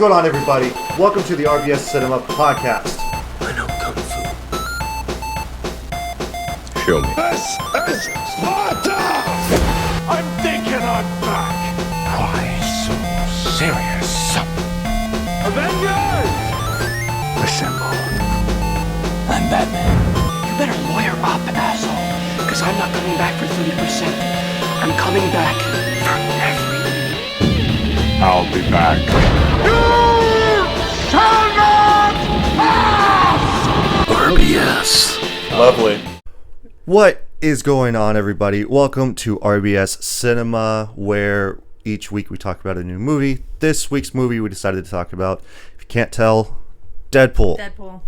going on, everybody? Welcome to the RBS Cinema Podcast. I know Kung Fu. Show me. This is Sparta! I'm thinking I'm back. Why so serious? Avengers! Assemble. I'm Batman. You better lawyer up, asshole. Because I'm not coming back for 30%. I'm coming back for everything. I'll be back. You shall not pass! RBS. Lovely. What is going on, everybody? Welcome to RBS Cinema, where each week we talk about a new movie. This week's movie we decided to talk about, if you can't tell, Deadpool.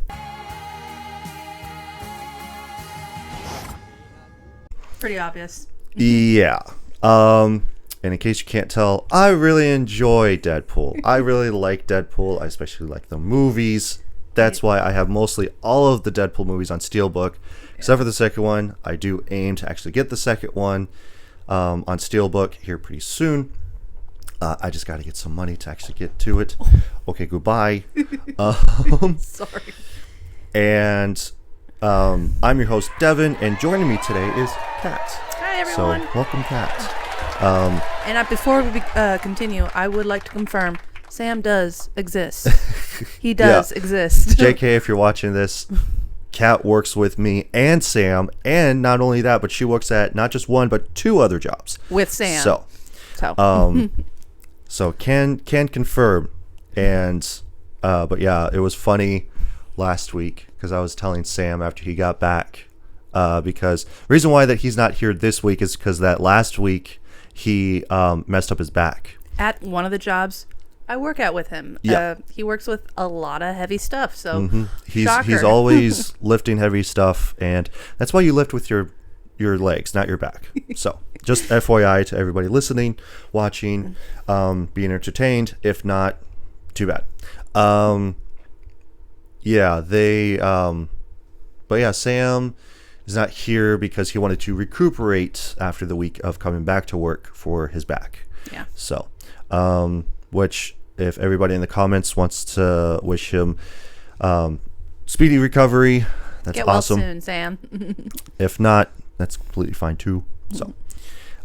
Pretty obvious. Yeah. And in case you can't tell, I really enjoy Deadpool. I really like Deadpool. I especially like the movies. That's why I have mostly all of the Deadpool movies on Steelbook, except for the second one. I do aim to actually get the second one on Steelbook here pretty soon. I just got to get some money to actually get to it. Okay, goodbye. Sorry. And I'm your host, Devin, and joining me today is Kat. Hi, everyone. So, welcome, Kat. And before we continue, I would like to confirm Sam does exist. He does exist. JK, if you're watching this, Kat works with me and Sam, and not only that, but she works at not just one but two other jobs With Sam. So can confirm. And but yeah, it was funny last week because I was telling Sam after he got back, because the reason why that he's not here this week is because that last week he messed up his back At one of the jobs I work at with him. Yeah. He works with a lot of heavy stuff, so he's shocker. always lifting heavy stuff, and that's why you lift with your legs, not your back. So just FYI to everybody listening, watching, being entertained. If not, too bad. But yeah, Sam is not here because he wanted to recuperate after the week of coming back to work for his back. Yeah. So, which if everybody in the comments wants to wish him speedy recovery, that's Get well awesome. soon, Sam. If not, that's completely fine too. So,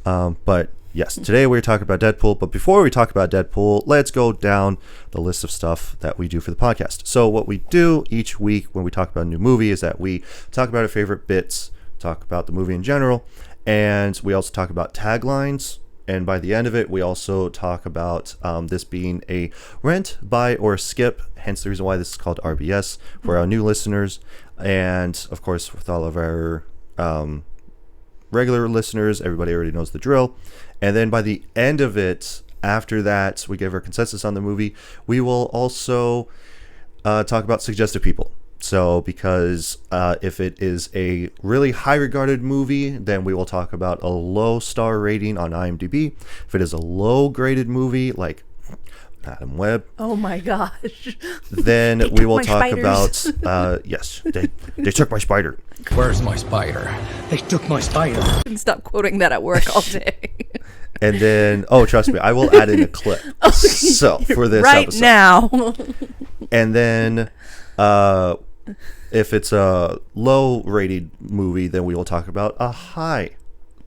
but yes, today we're talking about Deadpool. But before we talk about Deadpool, let's go down the list of stuff that we do for the podcast. So what we do each week when we talk about a new movie is that we talk about our favorite bits, talk about the movie in general, and we also talk about taglines. And by the end of it, we also talk about this being a rent, buy, or skip, hence the reason why this is called RBS for our new listeners. And, of course, with all of our regular listeners, everybody already knows the drill. And then by the end of it, after that, we give our consensus on the movie. We will also talk about suggested people. So because if it is a really high regarded movie, then we will talk about a low star rating on IMDb. If it is a low graded movie like Adam Webb, Oh my gosh. then They we took will my talk spiders. about yes, they took my spider. Where's my spider? They took my spider. I can stop quoting that at work all day. And then trust me, I will add in a clip. So for this right episode. now. And then if it's a low rated movie, then we will talk about a high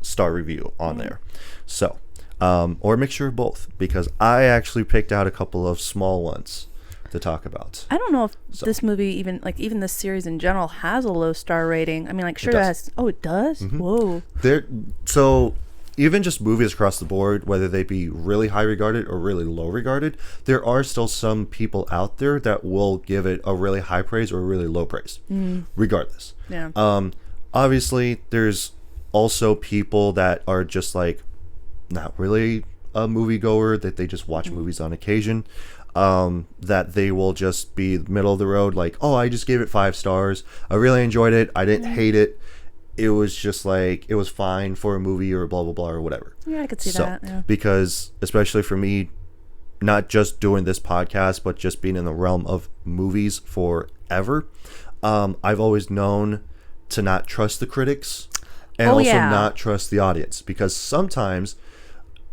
star review on there. So, or a mixture of both, because I actually picked out a couple of small ones to talk about. I don't know if this movie even this series in general has a low star rating. I mean, like, sure it has. Oh, it does? Whoa. So even just movies across the board, whether they be really high regarded or really low regarded, there are still some people out there that will give it a really high praise or a really low praise, regardless. Yeah. Obviously, there's also people that are just like not really a moviegoer, that they just watch movies on occasion, that they will just be middle of the road, like, oh, I just gave it 5 stars. I really enjoyed it. I didn't hate it. It was just like, it was fine for a movie or blah, blah, blah, or whatever. Yeah, I could see that. Yeah. Because especially for me, not just doing this podcast, but just being in the realm of movies forever, I've always known to not trust the critics and not trust the audience, because sometimes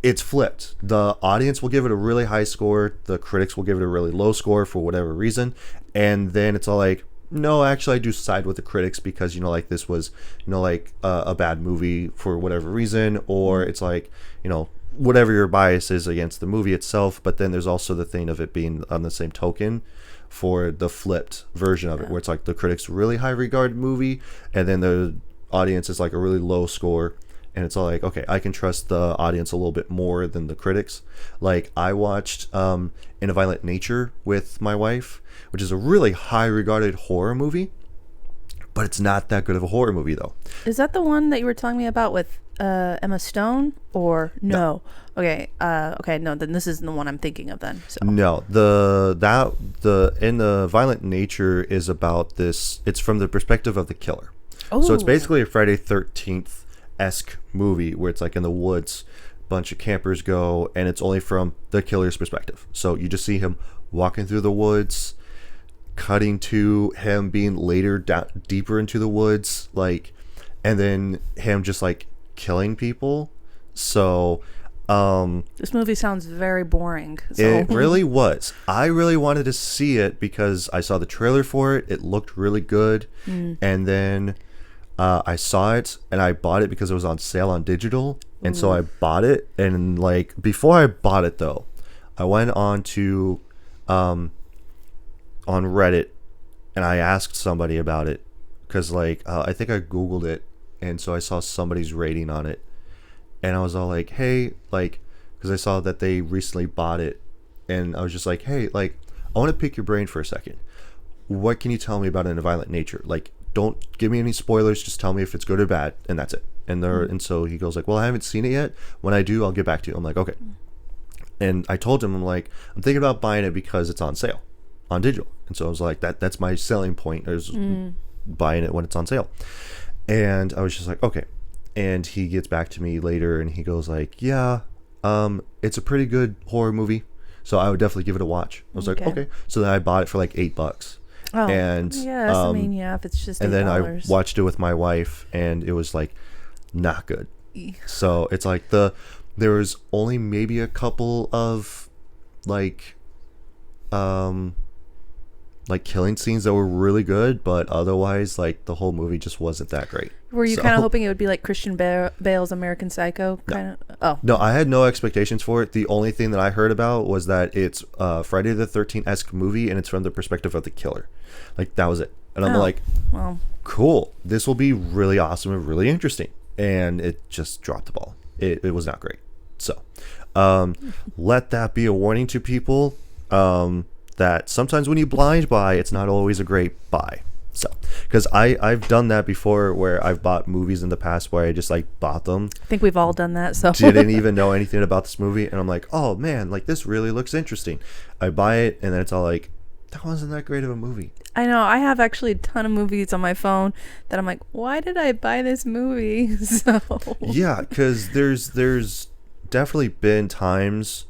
it's flipped. The audience will give it a really high score. The critics will give it a really low score for whatever reason. And then it's all like, no, actually, I do side with the critics because, you know, like this was, you know, like a bad movie for whatever reason. Or it's like, you know, whatever your bias is against the movie itself. But then there's also the thing of it being on the same token for the flipped version of it, where it's like the critics really high regard movie, and then the audience is like a really low score. And it's all like, okay, I can trust the audience a little bit more than the critics. Like I watched In a Violent Nature with my wife, which is a really high regarded horror movie, but it's not that good of a horror movie though. Is that the one that you were telling me about with Emma Stone, or no? Okay, no, then this isn't the one I'm thinking of then. So No, the In the Violent Nature is about this. It's from the perspective of the killer. So it's basically a Friday 13th esque movie where it's like in the woods, bunch of campers go, and it's only from the killer's perspective. So you just see him walking through the woods, cutting to him being later deeper into the woods, like, and then him just like killing people. So this movie sounds very boring. So. It really was. I really wanted to see it because I saw the trailer for it. It looked really good. And then I saw it and I bought it because it was on sale on digital. And so I bought it. And like before I bought it though, I went on to on Reddit and I asked somebody about it because like I think I Googled it, and so I saw somebody's rating on it. And I was all like, hey, like, because I saw that they recently bought it. And I was just like, hey, like, I want to pick your brain for a second. What can you tell me about In a Violent Nature? Like, don't give me any spoilers. Just tell me if it's good or bad. And that's it. And and so he goes like, well, I haven't seen it yet. When I do, I'll get back to you. I'm like, okay. And I told him, I'm like, I'm thinking about buying it because it's on sale on digital. And so I was like, that's my selling point, is buying it when it's on sale. And I was just like, okay. And he gets back to me later and he goes like, yeah, it's a pretty good horror movie, so I would definitely give it a watch. I was like, okay. So then I bought it for like $8. Oh, and yes, I mean, yeah, if it's just $8. And then I watched it with my wife and it was like not good. So it's like there was only maybe a couple of like killing scenes that were really good, but otherwise like the whole movie just wasn't that great. Were you kind of hoping it would be like Christian Bale's American Psycho kind of? Oh no, I had no expectations for it. The only thing that I heard about was that it's Friday the 13th-esque movie and it's from the perspective of the killer. Like that was it. And I'm like, well, cool, this will be really awesome and really interesting. And it just dropped the ball. It was not great. So let that be a warning to people that sometimes when you blind buy, it's not always a great buy. So, because I've done that before where I've bought movies in the past where I just like bought them. I think we've all done that. So didn't even know anything about this movie, and I'm like, oh man, like this really looks interesting. I buy it, and then it's all like, that wasn't that great of a movie. I know. I have actually a ton of movies on my phone that I'm like, why did I buy this movie? So yeah, because there's definitely been times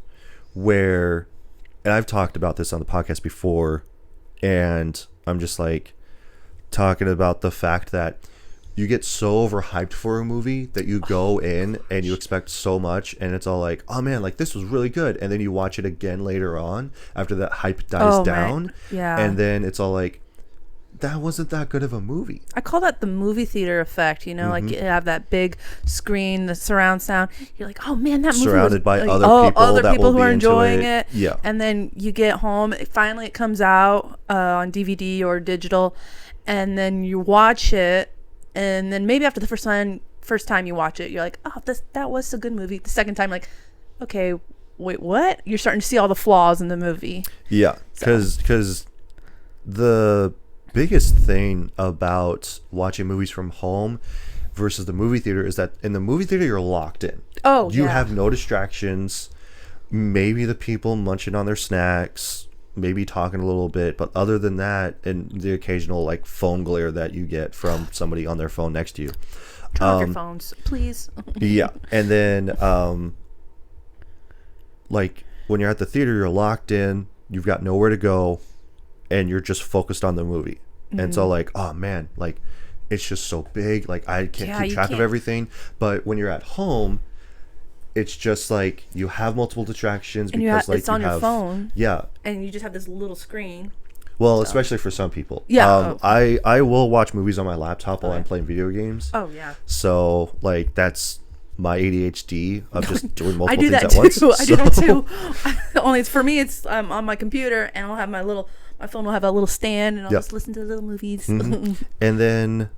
where, and I've talked about this on the podcast before, and I'm just like talking about the fact that you get so overhyped for a movie that you go in and you expect so much, and it's all like, oh man, like this was really good, and then you watch it again later on after that hype dies down, and then it's all like, that wasn't that good of a movie. I call that the movie theater effect, you know, like you have that big screen, the surround sound. You're like, oh man, that movie surrounded by like, other people who are enjoying it. Yeah. And then you get home, finally it comes out on DVD or digital, and then you watch it, and then maybe after the first time you watch it, you're like, oh, that was a good movie. The second time, like, okay, wait, what? You're starting to see all the flaws in the movie. Yeah, because the biggest thing about watching movies from home versus the movie theater is that in the movie theater you're locked in. Oh, you have no distractions. Maybe the people munching on their snacks, maybe talking a little bit, but other than that, and the occasional like phone glare that you get from somebody on their phone next to you. Turn off your phones, please. Yeah, and then like when you're at the theater, you're locked in. You've got nowhere to go, and you're just focused on the movie. And it's all like, oh man, like it's just so big, like I can't keep track of everything. But when you're at home, it's just like you have multiple distractions And because like it's on you your have phone. yeah. And you just have this little screen. Well, especially for some people. Yeah. I will watch movies on my laptop while I'm playing video games. Oh, yeah. So like that's my ADHD of just doing multiple I do things that at too. once. I do that too. Only it's for me. It's on my computer, and I'll have my phone will have a little stand, and I'll just listen to the little movies. Mm-hmm. And then,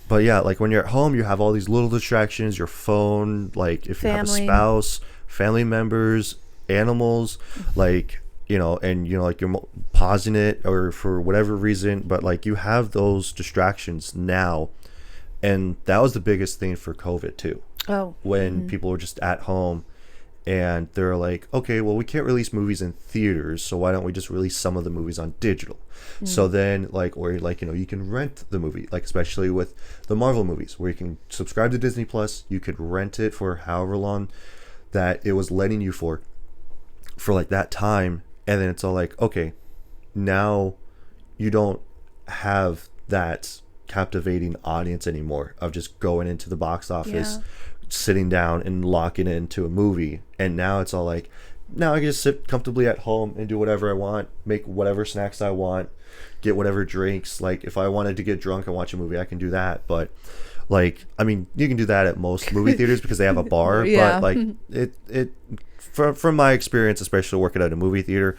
but yeah, like when you're at home, you have all these little distractions. Your phone, like if you have a Family. spouse, family members, animals, like and like you're pausing it or for whatever reason, but like you have those distractions now, and that was the biggest thing for COVID too. Oh. When people were just at home and they're like, okay, well, we can't release movies in theaters, so why don't we just release some of the movies on digital? So then you can rent the movie, like especially with the Marvel movies where you can subscribe to Disney Plus, you could rent it for however long that it was letting you for like that time, and then it's all like, okay, now you don't have that captivating audience anymore of just going into the box office, sitting down and locking into a movie. And now it's all like, now I can just sit comfortably at home and do whatever I want, make whatever snacks I want, get whatever drinks. Like if I wanted to get drunk and watch a movie, I can do that. But like, I mean, you can do that at most movie theaters because they have a bar. Yeah. But like it from my experience, especially working at a movie theater,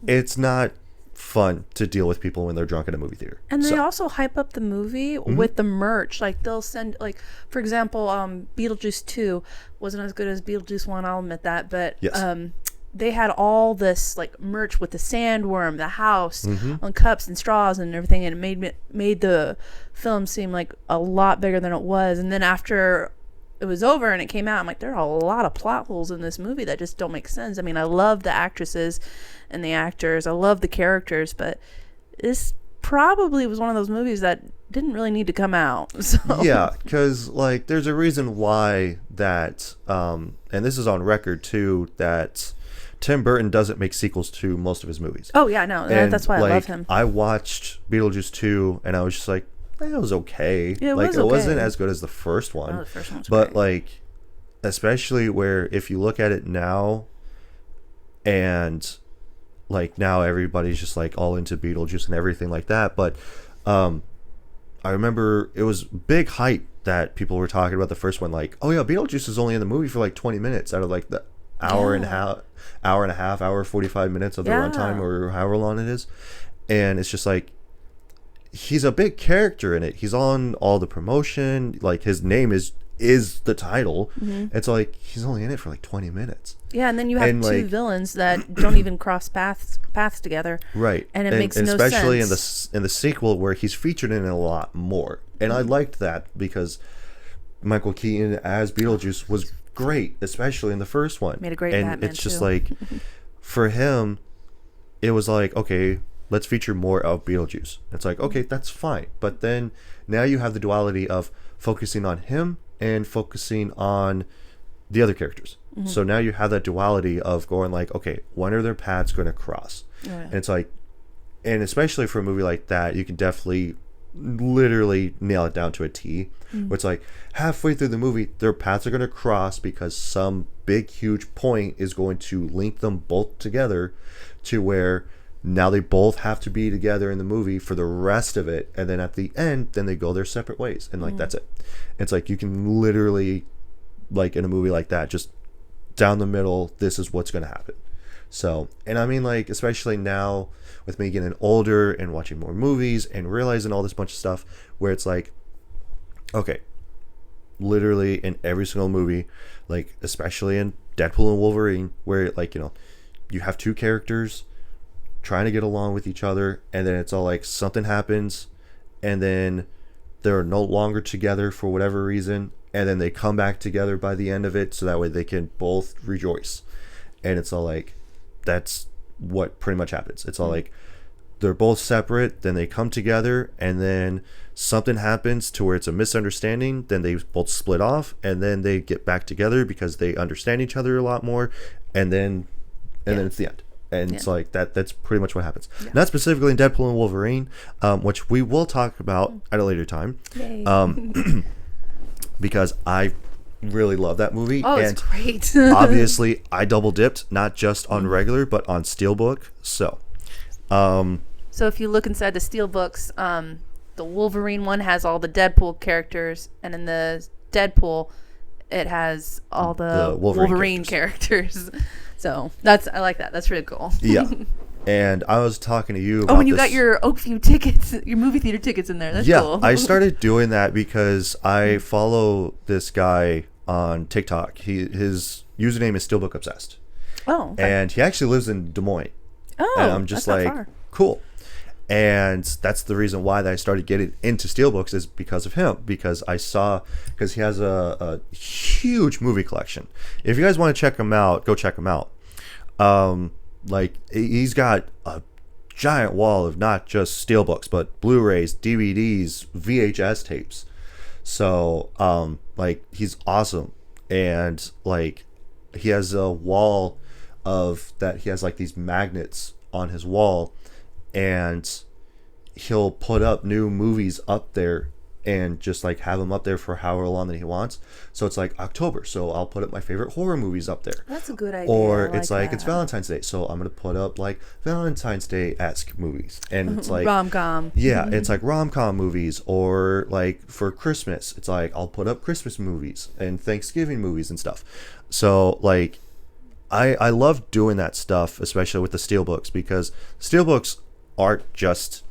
it's not fun to deal with people when they're drunk at a movie theater. And they also hype up the movie with the merch. Like they'll send, like for example, Beetlejuice 2 wasn't as good as Beetlejuice 1. I'll admit that, but Yes. they had all this like merch with the sandworm, the house, on cups and straws and everything, and it made the film seem like a lot bigger than it was. And then after it was over and it came out, I'm like, there are a lot of plot holes in this movie that just don't make sense. I mean, I love the actresses and the actors, I love the characters, but this probably was one of those movies that didn't really need to come out. So Yeah, because like there's a reason why that and this is on record too, that Tim Burton doesn't make sequels to most of his movies. Oh yeah, no, And, that's why I like, love him. I watched Beetlejuice 2 and I was just like, that was okay. Yeah, it like was it wasn't okay. as good as the first one. Oh, the first one was But great. like especially where if you look at it now, and like now everybody's just like all into Beetlejuice and everything like that, but I remember it was big hype that people were talking about the first one, like, oh yeah, Beetlejuice is only in the movie for like 20 minutes out of like the hour and a half, hour 45 minutes of the runtime or however long it is. And it's just like, he's a big character in it. He's on all the promotion, like his name is the title. It's like he's only in it for like 20 minutes. Yeah, and then you have and, two like, villains that don't even cross paths together. Right. And it makes no especially sense. in the sequel where he's featured in it a lot more. And I liked that because Michael Keaton as Beetlejuice was great, especially in the first one. Made a great and Batman, it's just too. like for him it was like, okay, let's feature more of Beetlejuice. It's like, okay, that's fine. But then now you have the duality of focusing on him and focusing on the other characters. So now you have that duality of going like, okay, when are their paths going to cross? And it's like, and especially for a movie like that, you can definitely literally nail it down to a T. Where it's like halfway through the movie, their paths are going to cross because some big, huge point is going to link them both together to where now they both have to be together in the movie for the rest of it. And then at the end, then they go their separate ways. And like, that's it. It's like you can literally, like in a movie like that, just down the middle, this is what's going to happen. So, and I mean, like, especially now with me getting older and watching more movies and realizing all this bunch of stuff where it's like, okay, literally in every single movie, like especially in Deadpool and Wolverine, where like, you have two characters trying to get along with each other, and then it's all like something happens and then they're no longer together for whatever reason, and then they come back together by the end of it so that way they can both rejoice. And it's all like, that's what pretty much happens. It's all like they're both separate, then they come together, and then something happens to where it's a misunderstanding, then they both split off, and then they get back together because they understand each other a lot more, and then it's the end. And it's like that's pretty much what happens. Not specifically in Deadpool and Wolverine, which we will talk about at a later time. Yay. Because I really love that movie. Oh, and it's great. obviously, I double dipped, not just on regular, but on Steelbook. So, So if you look inside the Steelbooks, the Wolverine one has all the Deadpool characters, and in the Deadpool, it has all the Wolverine characters. So I like that. That's really cool. yeah. And I was talking to you about Oh, and you this. got your Oakview tickets, your movie theater tickets in there. That's cool. I started doing that because I follow this guy on TikTok. His username is Steelbook Obsessed. Oh, okay. And he actually lives in Des Moines. Oh, and I'm just that's not like, far. cool. And that's the reason why that I started getting into Steelbooks is because of him. Because he has a huge movie collection. If you guys want to check him out, go check him out. Like, he's got a giant wall of not just Steelbooks, but Blu-rays, DVDs, VHS tapes. So, like, he's awesome. And, like, he has a wall he has, like, these magnets on his wall. And he'll put up new movies up there and just like have them up there for however long that he wants. So it's like October, so I'll put up my favorite horror movies up there. That's a good idea. Or I it's like that. it's Valentine's Day, so I'm gonna put up like Valentine's Day-esque movies. And it's like rom-com. Yeah, it's like rom-com movies. Or like for Christmas, it's like I'll put up Christmas movies and Thanksgiving movies and stuff. So like I love doing that stuff, especially with the Steelbooks, because Steelbooks aren't just,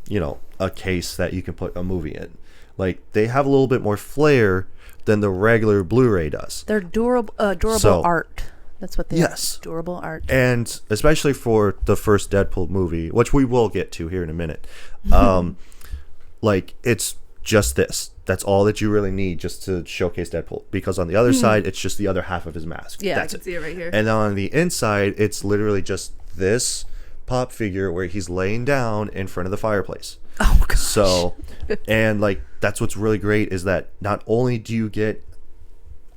you know, a case that you can put a movie in. Like, they have a little bit more flair than the regular Blu-ray does. They're durable art. That's what they are. Durable art. And especially for the first Deadpool movie, which we will get to here in a minute, like, it's just this. That's all that you really need just to showcase Deadpool. Because on the other side, it's just the other half of his mask. Yeah, That's I can see it right here. And then on the inside, it's literally just this pop figure where he's laying down in front of the fireplace. Oh, gosh. So, and like, that's what's really great is that not only do you get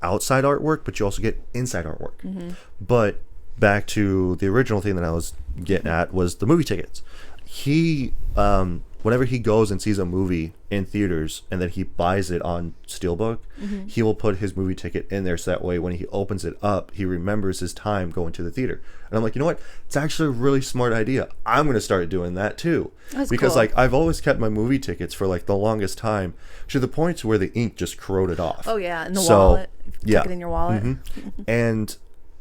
outside artwork, but you also get inside artwork. Mm-hmm. But back to the original thing that I was getting at was the movie tickets. He, whenever he goes and sees a movie in theaters and then he buys it on Steelbook, he will put his movie ticket in there so that way when he opens it up, he remembers his time going to the theater. And I'm like, you know what? It's actually a really smart idea. I'm going to start doing that too. That's because cool. like I've always kept my movie tickets for like the longest time to the point to where the ink just corroded off. Oh yeah, in the wallet. Tuck it in your wallet. And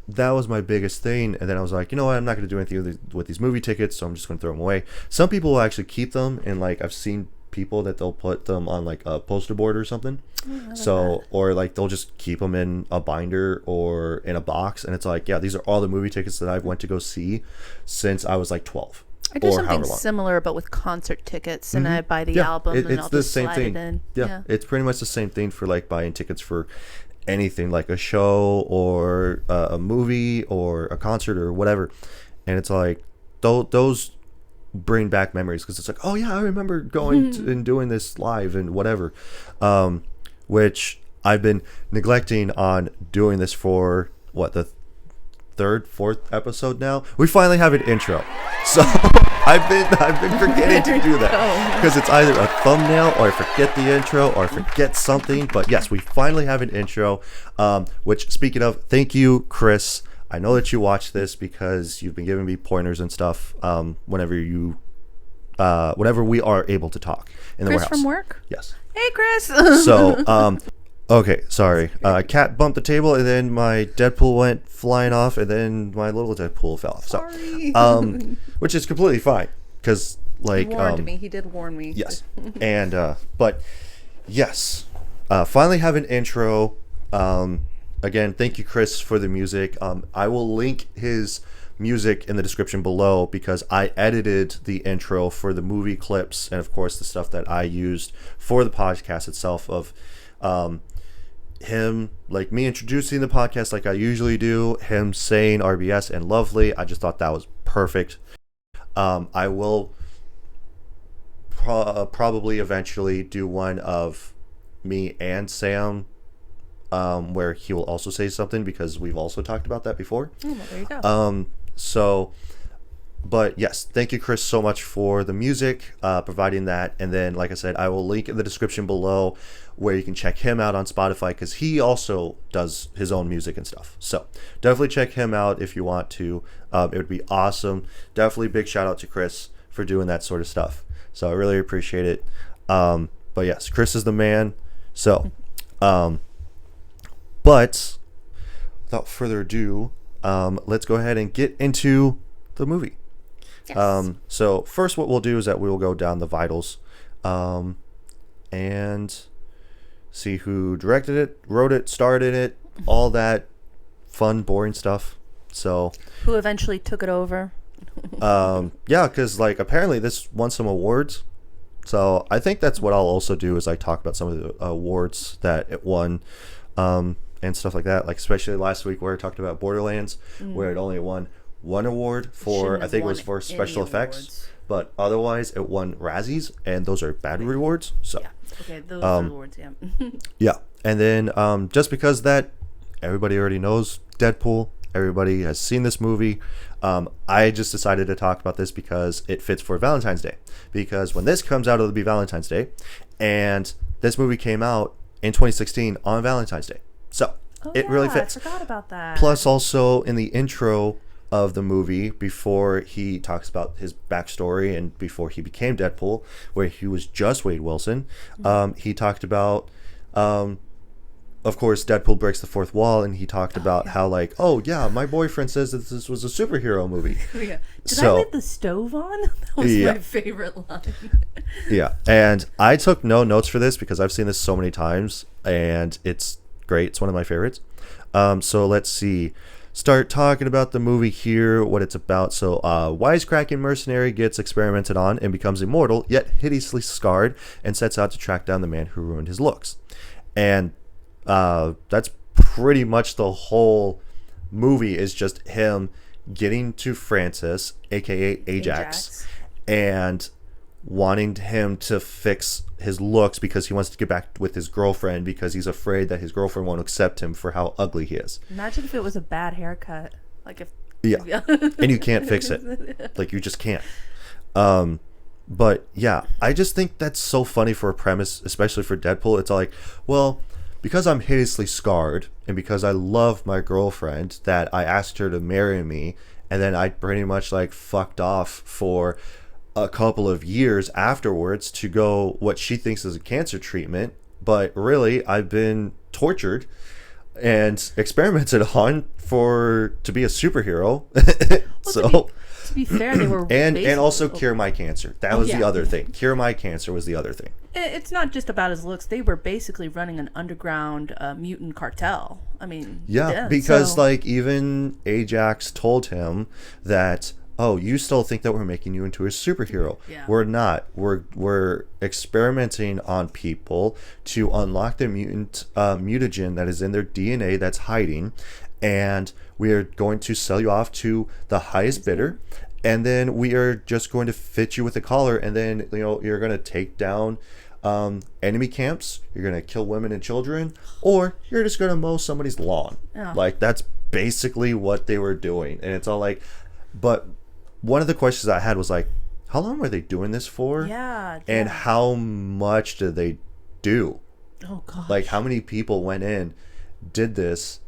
that was my biggest thing. And then I was like, you know what? I'm not going to do anything with these movie tickets, so I'm just going to throw them away. Some people will actually keep them, and like I've seen people that they'll put them on like a poster board or something. Or like they'll just keep them in a binder or in a box, and it's like, yeah, these are all the movie tickets that I've went to go see since I was like 12. I do something similar, but with concert tickets, and I buy the album, and it's I'll the just same slide thing. it in. Yeah, it's pretty much the same thing for like buying tickets for anything, like a show or a movie or a concert or whatever. And it's like those bring back memories, because it's like, oh yeah, I remember going and doing this live and whatever, which I've been neglecting on doing this for what, the fourth episode now. We finally have an intro, so I've been forgetting to do that because it's either a thumbnail or I forget the intro or I forget something. But yes, we finally have an intro, which, speaking of, thank you, Chris. I know that you watch this because you've been giving me pointers and stuff whenever we are able to talk in the Chris warehouse. from work? Yes. Hey, Chris. So, okay, sorry. Cat bumped the table, and then my Deadpool went flying off, and then my little Deadpool fell off. Sorry. So, which is completely fine, because like He warned me. He did warn me. Yes, and but yes, finally have an intro. Again, thank you, Chris, for the music. I will link his music in the description below because I edited the intro for the movie clips and, of course, the stuff that I used for the podcast itself of him, like me introducing the podcast like I usually do, him saying RBS and lovely. I just thought that was perfect. I will probably eventually do one of me and Sam where he will also say something, because we've also talked about that before. Oh, well, there you go. So But yes, thank you, Chris, so much for the music, providing that. And then, like I said, I will link in the description below where you can check him out on Spotify, because he also does his own music and stuff. So definitely check him out if you want to. It would be awesome. Definitely big shout out to Chris for doing that sort of stuff. So I really appreciate it. But yes, Chris is the man. So, but without further ado, let's go ahead and get into the movie. Yes. So first what we'll do is that we will go down the vitals and see who directed it, wrote it, starred in it, all that fun, boring stuff. So Who eventually took it over? yeah, because like apparently this won some awards. So I think that's what I'll also do is like talk about some of the awards that it won and stuff like that. Like especially last week where I talked about Borderlands, where it only won one award for, Shouldn't I have think it won was for any special effects, awards. but otherwise it won Razzies, and those are bad rewards. So Yeah. Okay, those are the words, yeah. yeah, and then just because that everybody already knows Deadpool, everybody has seen this movie, I just decided to talk about this because it fits for Valentine's Day. Because when this comes out, it'll be Valentine's Day, and this movie came out in 2016 on Valentine's Day, so it really fits. I forgot about that. Plus, also in the intro of the movie, before he talks about his backstory and before he became Deadpool, where he was just Wade Wilson, he talked about, of course, Deadpool breaks the fourth wall, and he talked about how, like, oh yeah, my boyfriend says that this was a superhero movie. Yeah. Did So- I leave the stove on? That was Yeah. my favorite line. Yeah, and I took no notes for this because I've seen this so many times, and it's great. It's one of my favorites. So let's see. Start talking about the movie here, what it's about. So, wisecracking mercenary gets experimented on and becomes immortal, yet hideously scarred, and sets out to track down the man who ruined his looks. And that's pretty much the whole movie, is just him getting to Francis, aka Ajax, and wanting him to fix his looks because he wants to get back with his girlfriend, because he's afraid that his girlfriend won't accept him for how ugly he is. Imagine if it was a bad haircut. Like if Yeah. And you can't fix it. Like, you just can't. But yeah, I just think that's so funny for a premise, especially for Deadpool. It's all like, well, because I'm hideously scarred and because I love my girlfriend, that I asked her to marry me, and then I pretty much like fucked off for a couple of years afterwards to go what she thinks is a cancer treatment, but really I've been tortured and experimented on to be a superhero. So to be fair, they were and basically- also cure my cancer. That was the yeah. other thing. Cure my cancer was the other thing. It's not just about his looks. They were basically running an underground mutant cartel. I mean, Yeah, because so- like even Ajax told him that, oh, you still think that we're making you into a superhero. Yeah. We're not. We're experimenting on people to unlock the mutant mutagen that is in their DNA that's hiding, and we are going to sell you off to the highest bidder, and then we are just going to fit you with a collar, and then you're going to take down enemy camps, you're going to kill women and children, or you're just going to mow somebody's lawn. Yeah. Like, that's basically what they were doing. And it's all like, but one of the questions I had was like, how long were they doing this for? Yeah. And yeah. how much did they do? Oh god. Like, how many people went in, did this,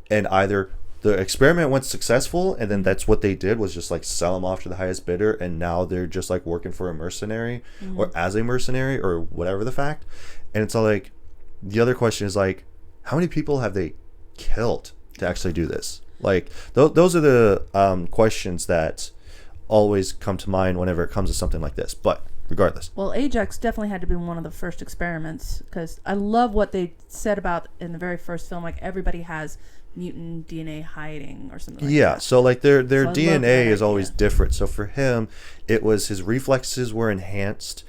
and either the experiment went successful, and then that's what they did, was just like sell them off to the highest bidder, and now they're just like working for a mercenary or as a mercenary or whatever the fact. And it's all like, the other question is like, how many people have they killed to actually do this? Like, those are the questions that always come to mind whenever it comes to something like this. But regardless, Well, Ajax definitely had to be one of the first experiments, because I love what they said about in the very first film. Like, everybody has mutant DNA hiding or something like yeah, that. so like their I love DNA that is always idea. different. So for him, it was his reflexes were enhanced,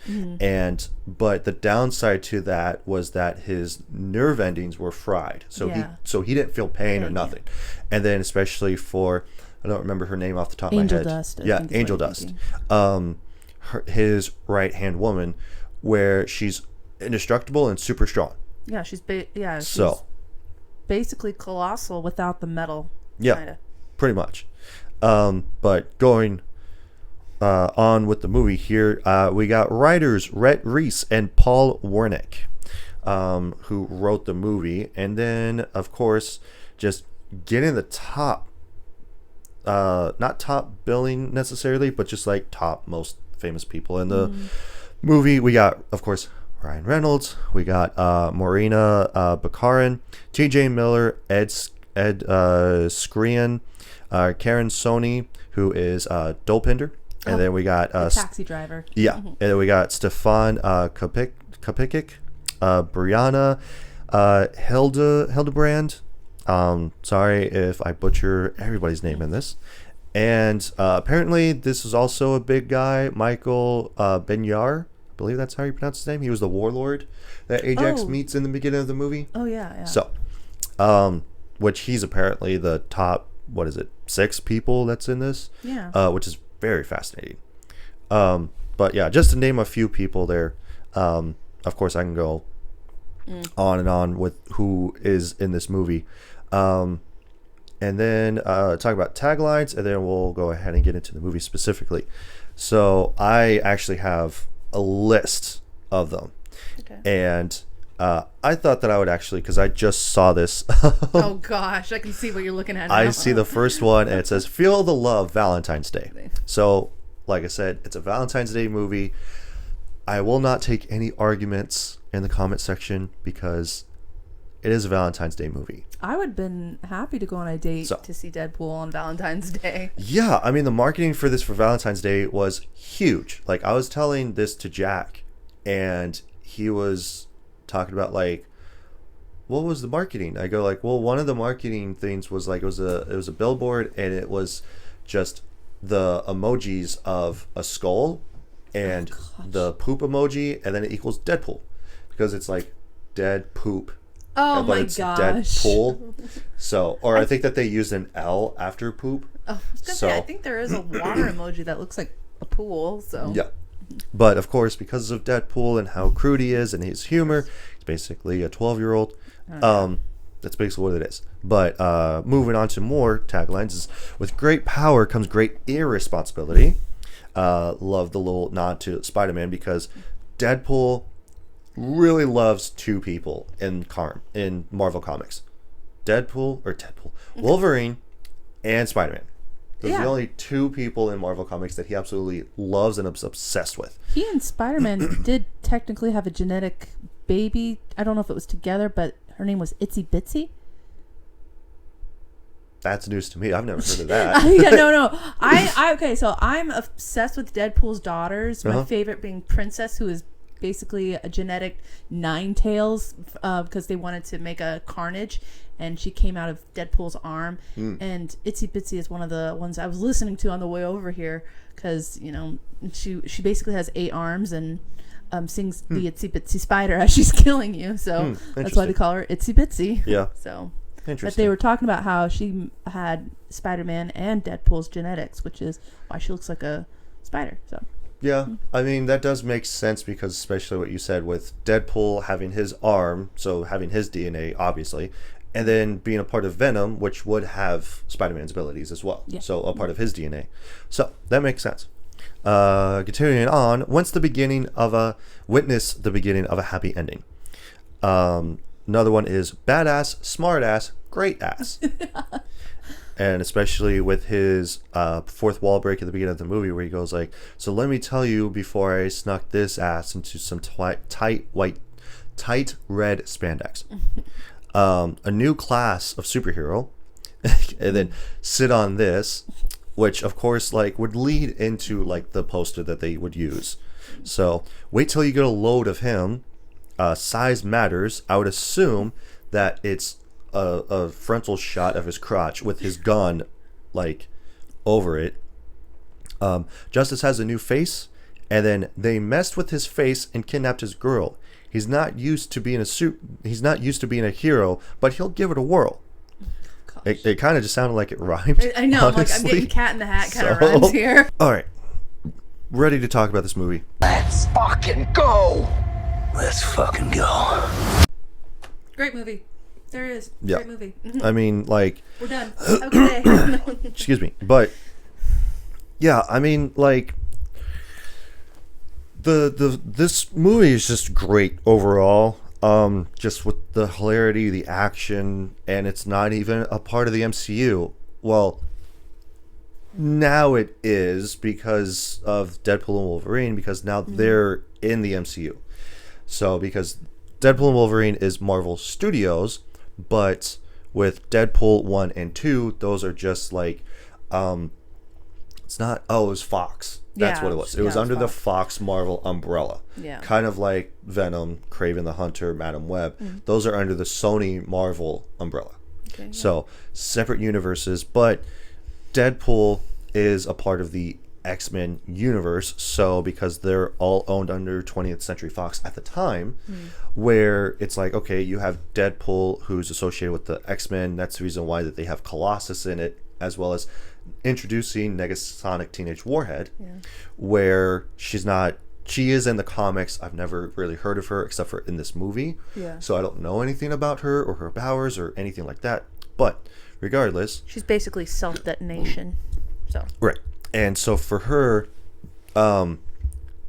but the downside to that was that his nerve endings were fried. So Yeah. he didn't feel pain or Yeah. nothing. And then especially for, I don't remember her name off the top of my Angel head. Dust, I Yeah, think is what Angel you're Dust. thinking. His right hand woman, where she's indestructible and super strong. Yeah, she's So basically colossal without the metal. yeah, Kinda. pretty much. But going on with the movie here, we got writers Rhett Reese and Paul Wernick, who wrote the movie, and then of course just getting the top, not top billing necessarily, but just like top most famous people in the movie. We got, of course, Ryan Reynolds. We got Morena Baccarin, T.J. Miller, Ed Screen, Karen Sony, who is Dopinder, and then we got taxi driver. Yeah, and then we got Stefan Kapikic, Brianna Hildebrand. Sorry if I butcher everybody's name in this. And apparently this is also a big guy, Michael Benyar. I believe that's how you pronounce his name. He was the warlord that Ajax meets in the beginning of the movie. Oh, yeah. So, which he's apparently the top, 6 people that's in this? Yeah. Which is very fascinating. But yeah, just to name a few people there. Of course, I can go on and on with who is in this movie. And then talk about taglines, and then we'll go ahead and get into the movie specifically. So I actually have a list of them. Okay. And I thought that I would actually, because I just saw this. Oh, gosh. I can see what you're looking at now. I see the first one, and it says, Feel the Love, Valentine's Day. So, like I said, it's a Valentine's Day movie. I will not take any arguments in the comment section because it is a Valentine's Day movie. I would have been happy to go on a date to see Deadpool on Valentine's Day. Yeah, I mean, the marketing for this for Valentine's Day was huge. Like, I was telling this to Jack, and he was talking about, like, what was the marketing? I go, like, well, one of the marketing things was, like, it was a billboard, and it was just the emojis of a skull and the poop emoji, and then it equals Deadpool. Because it's, like, dead poop. Oh, but my it's gosh. Deadpool. So, or I think that they used an L after poop. Oh, I was gonna say, I think there is a water emoji that looks like a pool. So yeah, but of course, because of Deadpool and how crude he is and his humor, he's basically a 12-year-old. That's basically what it is. But moving on to more taglines is, with great power comes great irresponsibility. Love the little nod to Spider-Man, because Deadpool really loves 2 people in Marvel Comics. Wolverine and Spider-Man. Those are the only 2 people in Marvel Comics that he absolutely loves and is obsessed with. He and Spider-Man did technically have a genetic baby. I don't know if it was together, but her name was Itsy Bitsy. That's news to me. I've never heard of that. Yeah, no. Okay, so I'm obsessed with Deadpool's daughters. My favorite being Princess, who is basically a genetic Ninetales, because they wanted to make a Carnage, and she came out of Deadpool's arm. And Itsy Bitsy is one of the ones I was listening to on the way over here, because she basically has 8 arms and sings the Itsy Bitsy Spider as she's killing you. So that's why they call her Itsy Bitsy. Yeah. So. But they were talking about how she had Spider-Man and Deadpool's genetics, which is why she looks like a spider. So. Yeah, I mean, that does make sense, because especially what you said with Deadpool having his arm, so having his DNA, obviously, and then being a part of Venom, which would have Spider-Man's abilities as well. Yeah. So a part of his DNA. So that makes sense. Continuing on, witness the beginning of a happy ending. Another one is badass, smart ass, great ass. And especially with his fourth wall break at the beginning of the movie, where he goes like, so let me tell you before I snuck this ass into some tight red spandex. A new class of superhero, and then sit on this, which of course like would lead into like the poster that they would use. So wait till you get a load of him. Size matters. I would assume that it's a frontal shot of his crotch with his gun like over it. Justice has a new face, and then they messed with his face and kidnapped his girl. He's not used to being he's not used to being a hero, but he'll give it a whirl. It kind of just sounded like it rhymed. I know. I'm getting Cat in the Hat kind of rhymes here. All right, ready to talk about this movie. Let's fucking go. Let's fucking go. Great movie. There it is. Yeah. Great movie. I mean, like, we're done. Okay. excuse me, but yeah, I mean, like, This movie is just great overall. Just with the hilarity, the action, and it's not even a part of the MCU. Well, now it is because of Deadpool and Wolverine, because now they're in the MCU. So because Deadpool and Wolverine is Marvel Studios, but with Deadpool 1 and 2, those are just like it's not it was Fox. That's what it was. It was under the Fox Marvel umbrella. Yeah. Kind of like Venom, Kraven the Hunter, Madam Web. Those are under the Sony Marvel umbrella. Okay, yeah. So separate universes, but Deadpool is a part of the X-Men universe. So because they're all owned under 20th Century Fox at the time, where it's like, okay, you have Deadpool who's associated with the X-Men. That's the reason why that they have Colossus in it, as well as introducing Negasonic Teenage Warhead, where she is in the comics. I've never really heard of her except for in this movie. So I don't know anything about her or her powers or anything like that. But regardless, she's basically self-detonation. So right. And so for her,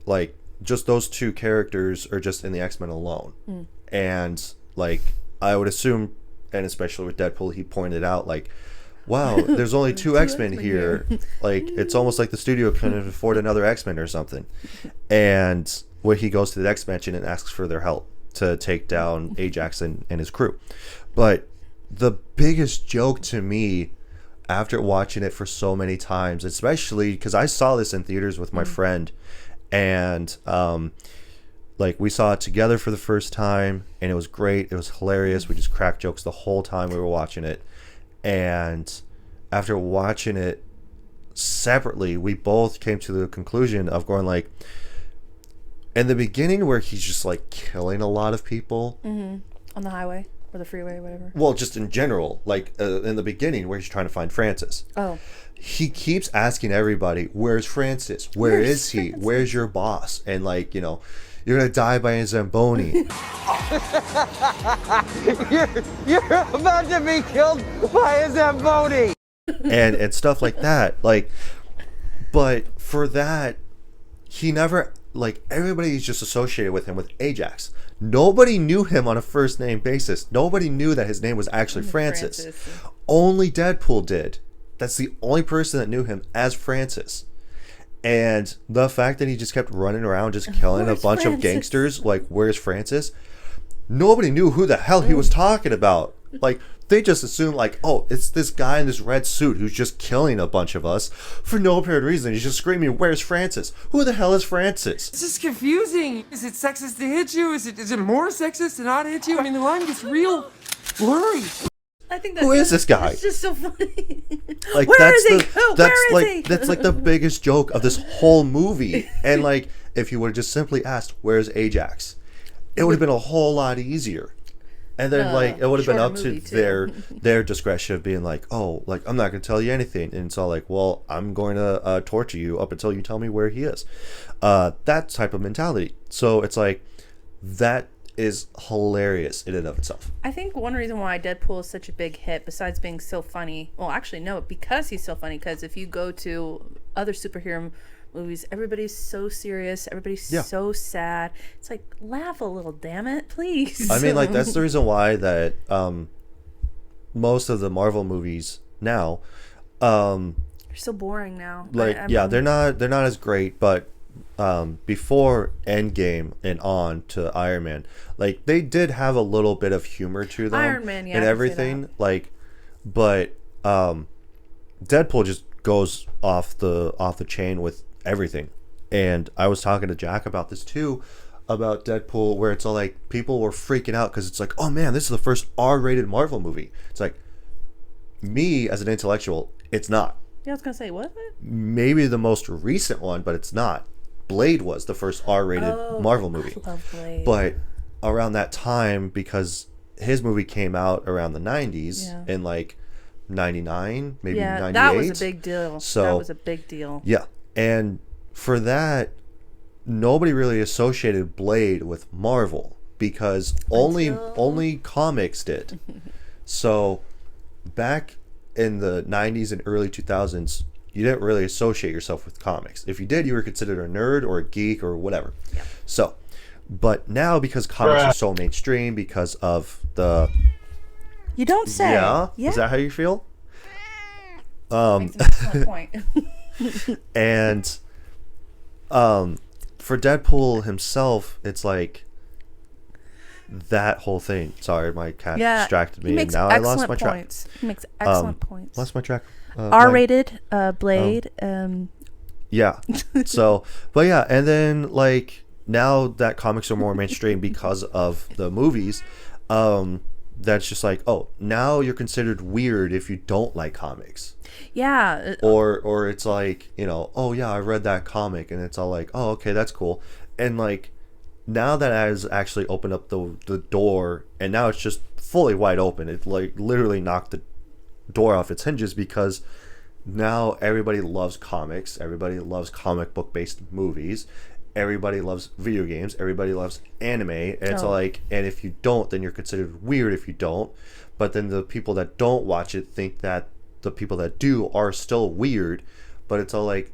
like, just those two characters are just in the X-Men alone. And like, I would assume, and especially with Deadpool, he pointed out like, wow, there's only two X-Men here. Like, it's almost like the studio couldn't afford another X-Men or something. And when he goes to the X Mansion and asks for their help to take down Ajax and his crew. But the biggest joke to me, after watching it for so many times, especially because I saw this in theaters with my friend, and like, we saw it together for the first time, and it was great. It was hilarious. We just cracked jokes the whole time we were watching it. And after watching it separately, we both came to the conclusion of going like, in the beginning where he's just like killing a lot of people on the highway or the freeway or whatever. Well, just in general, like in the beginning where he's trying to find Francis. He keeps asking everybody, where's Francis? Where is he? Francis? Where's your boss? And like, you know, you're gonna die by a Zamboni. You're about to be killed by a Zamboni. and stuff like that. Like, but for that, he never, like, everybody's just associated with him with Ajax. Nobody knew him on a first name basis. Nobody knew that his name was actually Francis. Only Deadpool did. That's the only person that knew him as Francis. And the fact that he just kept running around just killing a bunch of gangsters, like, where's Francis? Nobody knew who the hell he was talking about. Like, they just assumed, like, oh, it's this guy in this red suit who's just killing a bunch of us for no apparent reason. He's just screaming, where's Francis? Who the hell is Francis? This is confusing. Is it sexist to hit you? Is it more sexist to not hit you? I mean, the line gets real blurry. I think Who is this guy? It's just so funny. Like, Where is he? That's like the biggest joke of this whole movie. And like, if you would have just simply asked, where's Ajax? It would have been a whole lot easier. And then like, it would have been up to their discretion of being like, oh, like, I'm not going to tell you anything. And it's all like, well, I'm going to torture you up until you tell me where he is. That type of mentality. So it's like, that is hilarious in and of itself. I think one reason why Deadpool is such a big hit, besides being so funny, well, actually, no, because he's so funny, because if you go to other superhero movies, everybody's so serious, everybody's so sad. It's like, laugh a little, damn it, please. I mean, like, that's the reason why that most of the Marvel movies now, they're so boring now. Like, they're not as great, but before Endgame and on to Iron Man, like, they did have a little bit of humor to them. Iron Man, and everything, like, but Deadpool just goes off the chain with everything. And I was talking to Jack about this too, about Deadpool, where it's all like, people were freaking out because it's like, oh man, this is the first R-rated Marvel movie. It's like, me as an intellectual, it's not. Yeah, I was gonna say, what? Maybe the most recent one, but it's not. Blade was the first R-rated Marvel movie. I love Blade. But around that time, because his movie came out around the 90s, in like 99, maybe 98. That was a big deal. So, that was a big deal. Yeah. And for that, nobody really associated Blade with Marvel, because only comics did. So back in the 90s and early 2000s, you didn't really associate yourself with comics. If you did, you were considered a nerd or a geek or whatever. Yeah. So, but now because comics are so mainstream because of the You don't say. yeah, is that how you feel? Makes an excellent point. And for Deadpool himself, it's like that whole thing. Sorry, my cat distracted me, and now I lost my track. He makes excellent points. Lost my track. R-rated Blade. Yeah. So, but yeah, and then like now that comics are more mainstream because of the movies, that's just like, oh, now you're considered weird if you don't like comics. Yeah. Or it's like, you know, oh yeah, I read that comic, and it's all like, oh, okay, that's cool. And like now that has actually opened up the door, and now it's just fully wide open. It like literally knocked the door off its hinges because now everybody loves comics, everybody loves comic book based movies, everybody loves video games, everybody loves anime, and it's like, and if you don't, then you're considered weird if you don't. But then the people that don't watch it think that the people that do are still weird. But it's all like,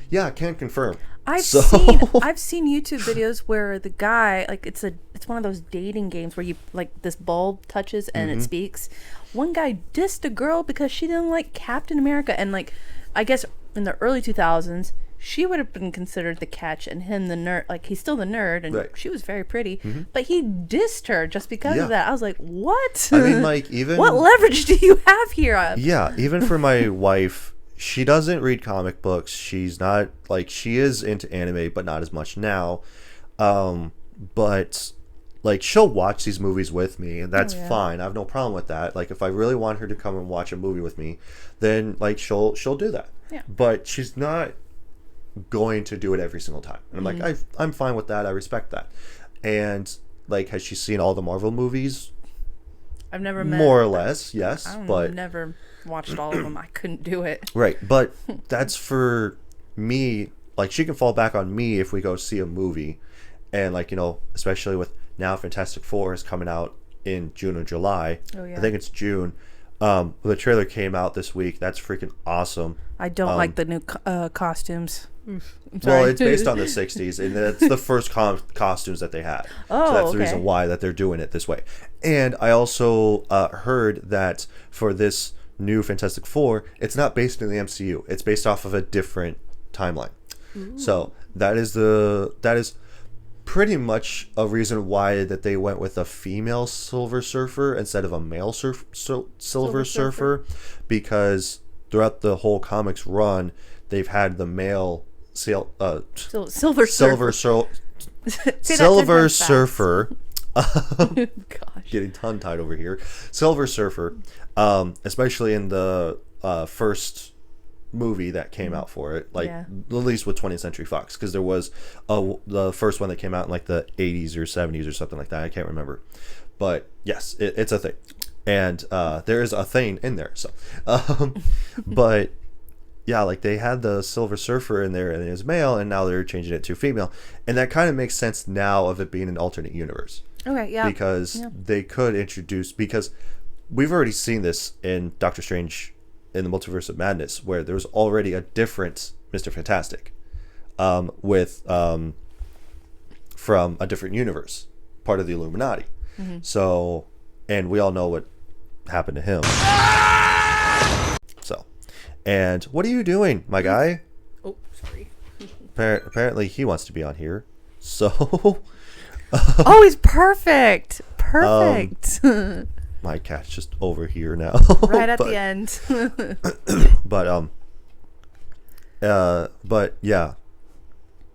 yeah, I can't confirm. I've seen YouTube videos where the guy, like, it's one of those dating games where you like this bulb touches and it speaks. One guy dissed a girl because she didn't like Captain America, and like I guess in the early 2000s she would have been considered the catch and him the nerd. Like, he's still the nerd, and she was very pretty, but he dissed her just because of that. I was like, what? I mean, like, even what leverage do you have here? Yeah, even for my wife, she doesn't read comic books. She's not, like, she is into anime, but not as much now. But like, she'll watch these movies with me, and that's fine. I have no problem with that. Like, if I really want her to come and watch a movie with me, then like she'll do that. Yeah. But she's not going to do it every single time. And I'm like, I'm fine with that. I respect that. And like, has she seen all the Marvel movies? I've never met more or less, yes. I've never watched all of them. I couldn't do it. Right, but that's for me. Like, she can fall back on me if we go see a movie, and like, you know, especially with now Fantastic Four is coming out in June or July. Oh yeah, I think it's June. The trailer came out this week. That's freaking awesome. I don't like the new costumes. Well, it's based on the 60s, and it's the first costumes that they had. Oh, so that's the reason why that they're doing it this way. And I also heard that for this new Fantastic Four, it's not based in the MCU. It's based off of a different timeline. Ooh. So that is pretty much a reason why that they went with a female Silver Surfer instead of a male Silver Surfer, because throughout the whole comics run, they've had the male Silver Surfer. Gosh. Getting tongue-tied over here. Silver Surfer, especially in the first movie that came out for it, like at least with 20th Century Fox, because there was the first one that came out in like the 80s or 70s or something like that. I can't remember, but yes, it's a thing, and there is a thing in there. So, but yeah, like, they had the Silver Surfer in there and it was male, and now they're changing it to female, and that kind of makes sense now of it being an alternate universe. Okay, yeah, because they could introduce, because we've already seen this in Doctor Strange in the Multiverse of Madness, where there's already a different Mr. Fantastic with from a different universe, part of the Illuminati. So, and we all know what happened to him. So, and what are you doing, my guy? Oh, sorry. Apparently he wants to be on here. So oh, he's perfect. Perfect. My cat's just over here now. Right at the end. But yeah.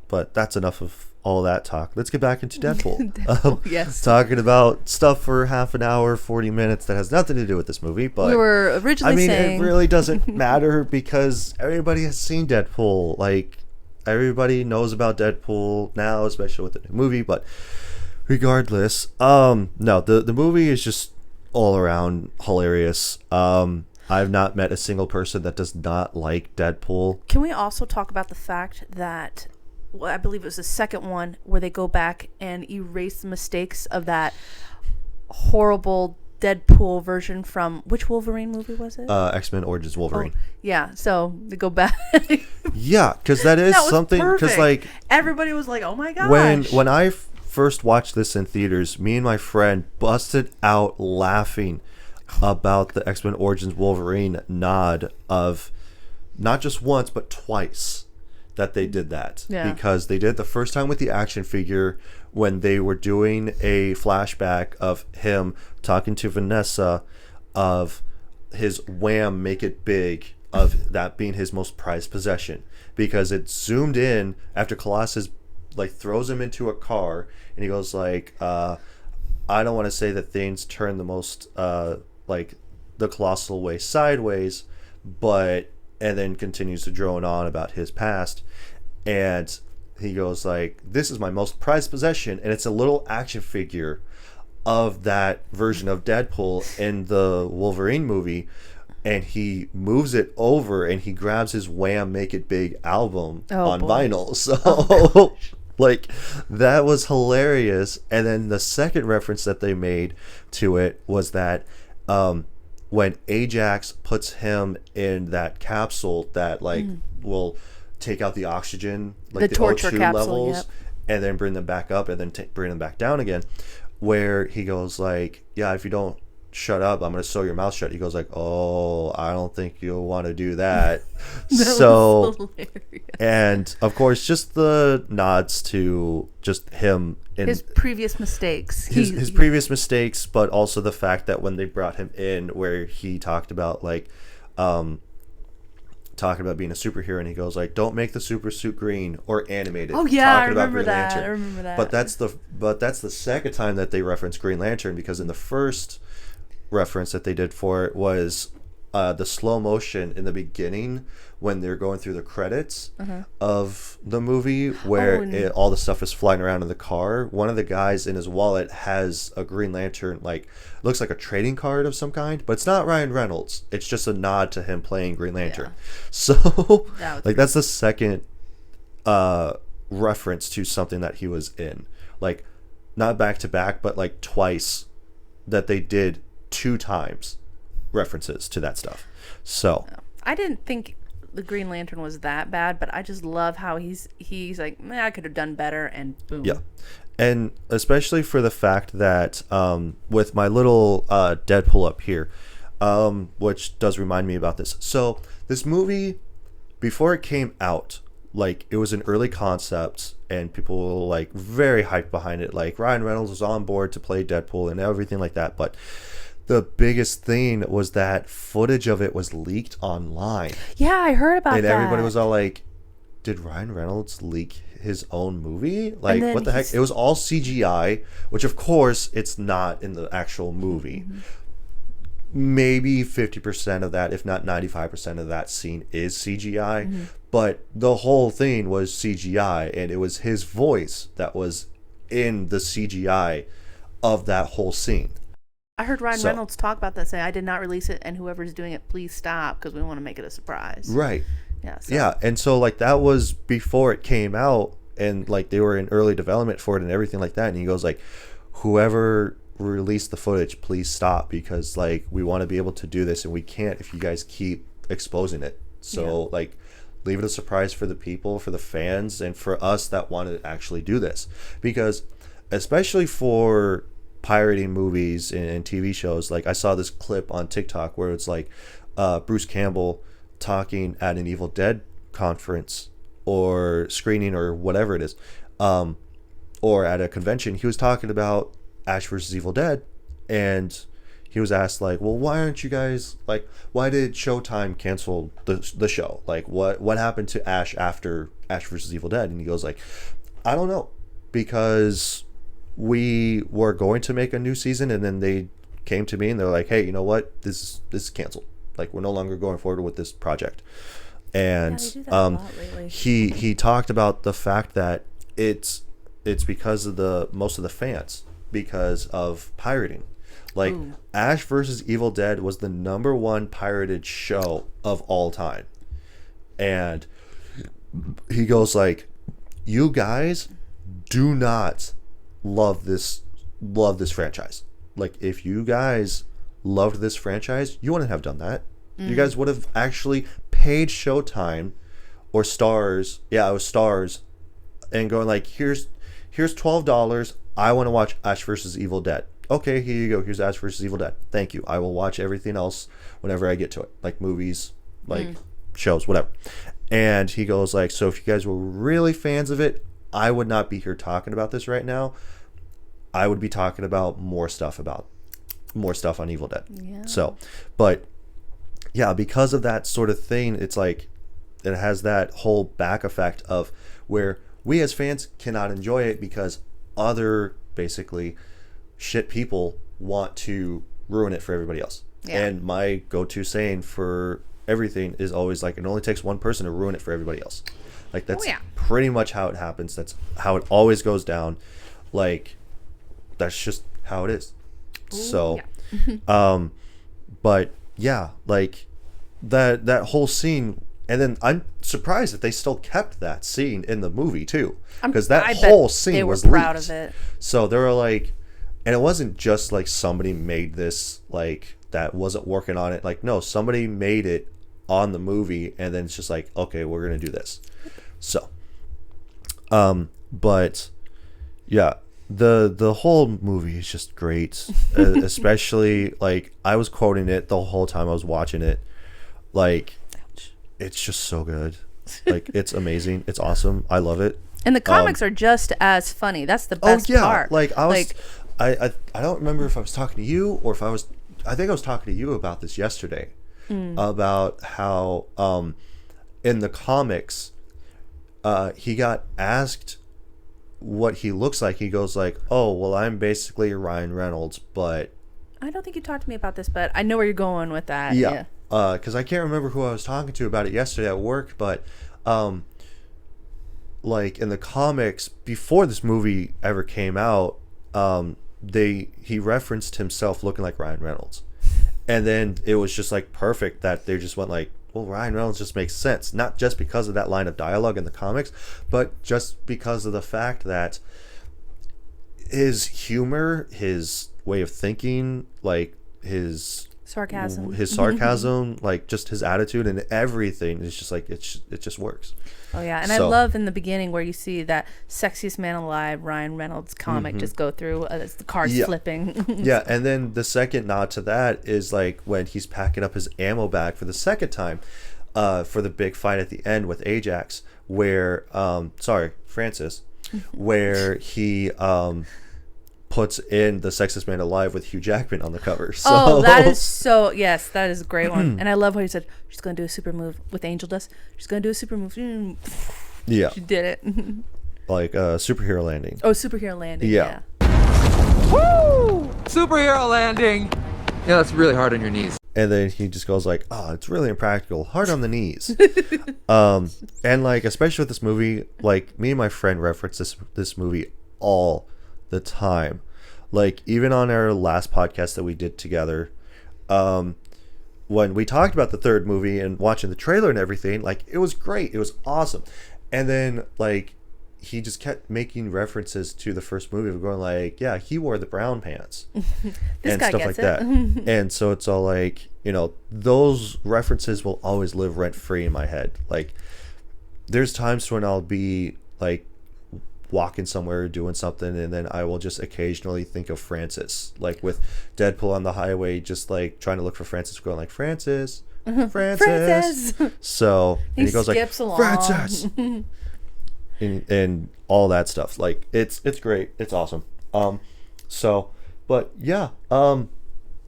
But that's enough of all that talk. Let's get back into Deadpool. Yes. Talking about stuff for half an hour, 40 minutes that has nothing to do with this movie. But we were originally saying, it really doesn't matter because everybody has seen Deadpool. Like, everybody knows about Deadpool now, especially with the new movie. But regardless, no, the movie is just all around hilarious. I've not met a single person that does not like Deadpool. Can we also talk about the fact that, well, I believe it was the second one where they go back and erase the mistakes of that horrible Deadpool version from which Wolverine movie was it? X-Men Origins Wolverine. Yeah, so they go back. Yeah, because that is That was something. Because perfect. like Everybody was like, "Oh my gosh!" when I first watched this in theaters, me and my friend busted out laughing about the X-Men Origins Wolverine nod of not just once but twice that they did that. Yeah. Because they did it the first time with the action figure when they were doing a flashback of him talking to Vanessa of his wham make it big, of that being his most prized possession, because it zoomed in after Colossus like throws him into a car and he goes like I don't want to say that things turn the most like the colossal way sideways, but and then continues to drone on about his past, and he goes like, this is my most prized possession, and it's a little action figure of that version of Deadpool in the Wolverine movie, and he moves it over and he grabs his Wham Make It Big album on vinyl. So like that was hilarious. And then the second reference that they made to it was that when Ajax puts him in that capsule that like will take out the oxygen, like the torture O2 capsule, levels, yep. and then bring them back up and then bring them back down again, where he goes like, yeah, if you don't shut up, I'm gonna sew your mouth shut. He goes like, oh, I don't think you'll want to do that. So was hilarious. and of course just the nods to just him in His previous mistakes. his previous mistakes, but also the fact that when they brought him in, where he talked about like talking about being a superhero, and he goes like, don't make the super suit green or animated. Oh yeah, I talking about remember Green that. Lantern. I remember that. But that's the second time that they reference Green Lantern, because in the first reference that they did for it was the slow motion in the beginning when they're going through the credits of the movie, where all the stuff is flying around in the car. One of the guys in his wallet has a Green Lantern, like looks like a trading card of some kind, but it's not Ryan Reynolds. It's just a nod to him playing Green Lantern. Yeah. So like that's the second reference to something that he was in, like not back to back, but like twice, that they did 2 times references to that stuff. So I didn't think the Green Lantern was that bad, but I just love how he's like, I could have done better, and boom. yeah, and especially for the fact that with my little Deadpool up here, which does remind me about this. So this movie, before it came out, like it was an early concept and people were like very hyped behind it, like Ryan Reynolds was on board to play Deadpool and everything like that, but the biggest thing was that footage of it was leaked online. Yeah, I heard about that. And everybody was all like, did Ryan Reynolds leak his own movie? Like, what the heck? It was all CGI, which of course it's not in the actual movie. Maybe 50% of that, if not 95% of that scene is CGI. But the whole thing was CGI, and it was his voice that was in the CGI of that whole scene. I heard Ryan Reynolds talk about that, say, I did not release it, and whoever's doing it, please stop, because we want to make it a surprise. Right. Yeah. So. Yeah, and so like that was before it came out, and like they were in early development for it and everything like that. And he goes like, whoever released the footage, please stop, because like we want to be able to do this, and we can't if you guys keep exposing it. So like leave it a surprise for the people, for the fans, and for us that want to actually do this, because especially for pirating movies and TV shows, like I saw this clip on TikTok where it's like Bruce Campbell talking at an Evil Dead conference or screening or whatever it is, or at a convention. He was talking about Ash vs. Evil Dead, and he was asked like, well, why aren't you guys like, why did Showtime cancel the show? Like what happened to Ash after Ash vs. Evil Dead? And he goes like, I don't know, because we were going to make a new season, and then they came to me and they're like, hey, you know what, this is canceled, like we're no longer going forward with this project. And he talked about the fact that it's because of most of the fans, because of pirating. Like Ash versus Evil Dead was the #1 pirated show of all time, and he goes like, you guys do not love this franchise. Like if you guys loved this franchise, you wouldn't have done that. You guys would have actually paid Showtime or Stars. Yeah, it was Stars, and going like, here's $12. I want to watch Ash vs. Evil Dead. Okay, here you go. Here's Ash vs. Evil Dead. Thank you. I will watch everything else whenever I get to it, like movies, like shows, whatever. And he goes like, so if you guys were really fans of it, I would not be here talking about this right now. I would be talking about more stuff on Evil Dead. Yeah. So, but yeah, because of that sort of thing, it's like it has that whole back effect of where we as fans cannot enjoy it because other basically shit people want to ruin it for everybody else. Yeah. And my go-to saying for everything is always like, it only takes one person to ruin it for everybody else. Like that's pretty much how it happens. That's how it always goes down. Like that's just how it is. Ooh, so but yeah, like that whole scene, and then I'm surprised that they still kept that scene in the movie too, because that whole scene was proud leaked. of it. So they were like, and it wasn't just like somebody made this, like that wasn't working on it. Like no, somebody made it on the movie, and then it's just like, okay, we're gonna do this. So but yeah, the whole movie is just great. Especially like I was quoting it the whole time I was watching it. Like it's just so good. Like it's amazing. It's awesome. I love it. And the comics are just as funny. That's the best part. Like I was I don't remember if I was talking to you or if I think I was talking to you about this yesterday. About how in the comics he got asked what he looks like. He goes like, oh well, I'm basically Ryan Reynolds, but I don't think you talked to me about this, but I know where you're going with that. Yeah. Because I can't remember who I was talking to about it yesterday at work, but like in the comics before this movie ever came out, he referenced himself looking like Ryan Reynolds, and then it was just like perfect that they just went like, well, Ryan Reynolds just makes sense, not just because of that line of dialogue in the comics, but just because of the fact that his humor, his way of thinking, like his sarcasm, like just his attitude and everything is just like it just works. Oh yeah, and I love in the beginning where you see that Sexiest Man Alive Ryan Reynolds comic just go through as the cards flipping. Yeah, and then the second nod to that is like when he's packing up his ammo bag for the second time for the big fight at the end with Ajax, where Francis, where he puts in the Sexiest Man Alive with Hugh Jackman on the cover. So. That is a great one. And I love how he said she's gonna do a super move with Angel Dust. She's gonna do a super move. Yeah, she did it. Like superhero landing. Oh, superhero landing. Yeah. Woo! Superhero landing. Yeah, that's really hard on your knees. And then he just goes like, oh, it's really impractical, hard on the knees. And like especially with this movie, like me and my friend reference this movie all the time. Like even on our last podcast that we did together, when we talked about the third movie and watching the trailer and everything, like it was great, it was awesome. And then like he just kept making references to the first movie, going like, yeah, he wore the brown pants and stuff like that. And so it's all like, you know, those references will always live rent free in my head. Like there's times when I'll be like walking somewhere doing something, and then I will just occasionally think of Francis, like with Deadpool on the highway, just like trying to look for Francis, going like Francis. So and he goes like along. Francis and all that stuff. Like it's great, it's awesome. So but yeah,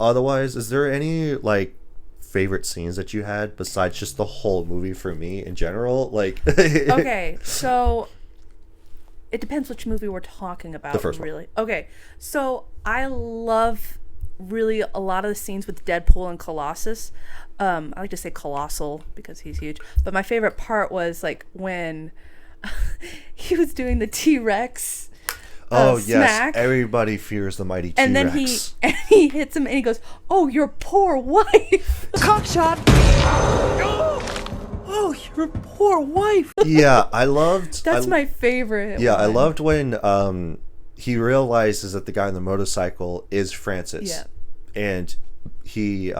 otherwise, is there any like favorite scenes that you had besides just the whole movie for me in general? Like okay, so it depends which movie we're talking about. The first really. One. Okay, so I love really a lot of the scenes with Deadpool and Colossus. I like to say Colossal because he's huge. But my favorite part was like when he was doing the T-Rex. Oh smack. Yes, everybody fears the mighty T-Rex. And then he hits him and he goes, "Oh, your poor wife." Cockshot. Oh, your poor wife. Yeah, I loved. That's my favorite. Yeah, one. I loved when he realizes that the guy on the motorcycle is Francis. Yeah. And he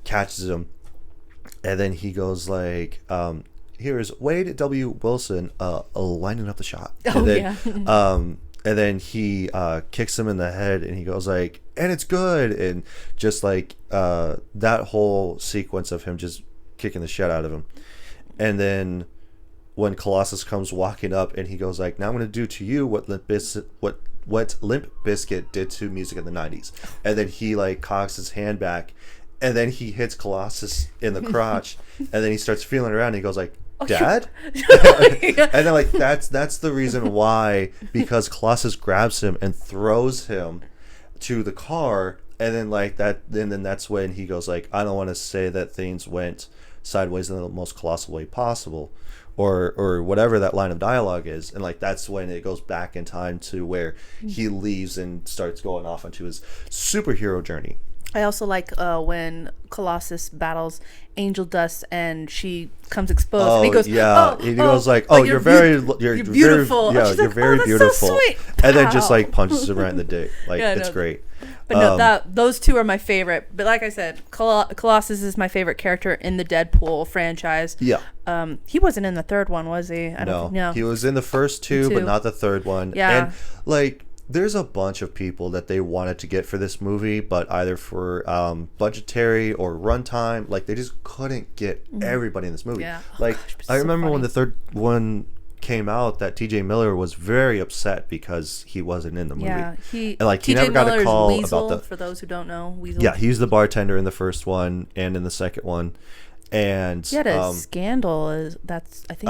catches him, and then he goes like, here's Wade W. Wilson lining up the shot. Oh, and then, yeah. and then he kicks him in the head, and he goes like, and it's good. And just like that whole sequence of him just kicking the shit out of him. And then when Colossus comes walking up, and he goes like, now I'm going to do to you what Limp Bizkit did to music in the 90s. And then he like cocks his hand back, and then he hits Colossus in the crotch, and then he starts feeling around, and he goes like, Dad? And then like that's the reason why, because Colossus grabs him and throws him to the car, and then like that, and then that's when he goes like, I don't want to say that things went sideways in the most colossal way possible, or whatever that line of dialogue is. And like that's when it goes back in time to where he leaves and starts going off onto his superhero journey. I also like when Colossus battles Angel Dust and she comes exposed, and he goes, he goes like, you're beautiful. Very, you're like, very that's beautiful. so sweet. And then just Pow. like punches him right in the dick. Like Yeah, it's no. great. But no, those two are my favorite. But like I said, Colossus is my favorite character in the Deadpool franchise. Yeah. He wasn't in the third one, was he? I don't No, know. he was in the first two, but not the third one. Yeah. And like, there's a bunch of people that they wanted to get for this movie, but either for budgetary or runtime, like they just couldn't get everybody in this movie. Yeah. Like, Gosh, I so remember when funny. the third one came out, that TJ Miller was very upset because he wasn't in the movie. Yeah, he he never TJ got a Miller's call Weasel, about the. for those who don't know, Weasel. Yeah, he was the bartender in the first one and in the second one, and He had a scandal. I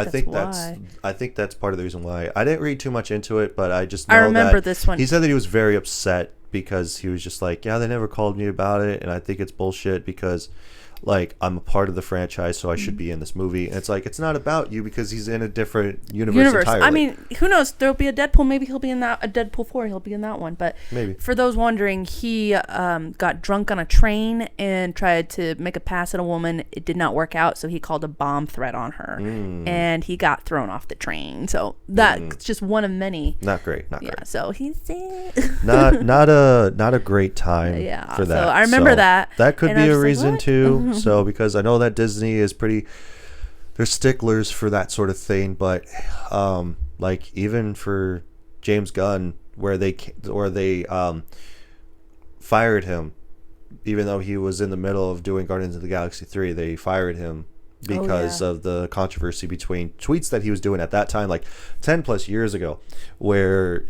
think why. I think that's part of the reason why. I didn't read too much into it, but I just know I remember that this one. He said that he was very upset because he was just like, yeah, they never called me about it, and I think it's bullshit because like I'm a part of the franchise, so I should be in this movie. And it's like, it's not about you because he's in a different universe entirely. I mean, who knows? There'll be a Deadpool. Maybe he'll be in a Deadpool 4. He'll be in that one. But Maybe. For those wondering, he got drunk on a train and tried to make a pass at a woman. It did not work out, so he called a bomb threat on her, and he got thrown off the train. So that's just one of many. Not great. Yeah. So he's not a great time for that. So I remember that. That could and be I a was like, reason what? too. So because I know that Disney is they're sticklers for that sort of thing, but like even for James Gunn, where they fired him, even though he was in the middle of doing Guardians of the Galaxy 3, they fired him because of the controversy between tweets that he was doing at that time, like 10 plus years ago, where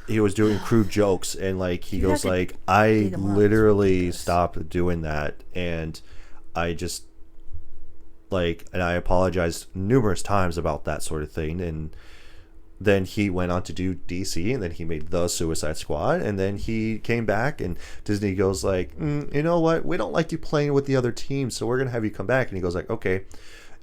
he was doing crude jokes, and like he goes like, I literally stopped doing that, and I just and I apologized numerous times about that sort of thing. And then he went on to do DC, and then he made the Suicide Squad, and then he came back, and Disney goes like, you know what, we don't like you playing with the other teams, so we're gonna have you come back. And he goes like, okay.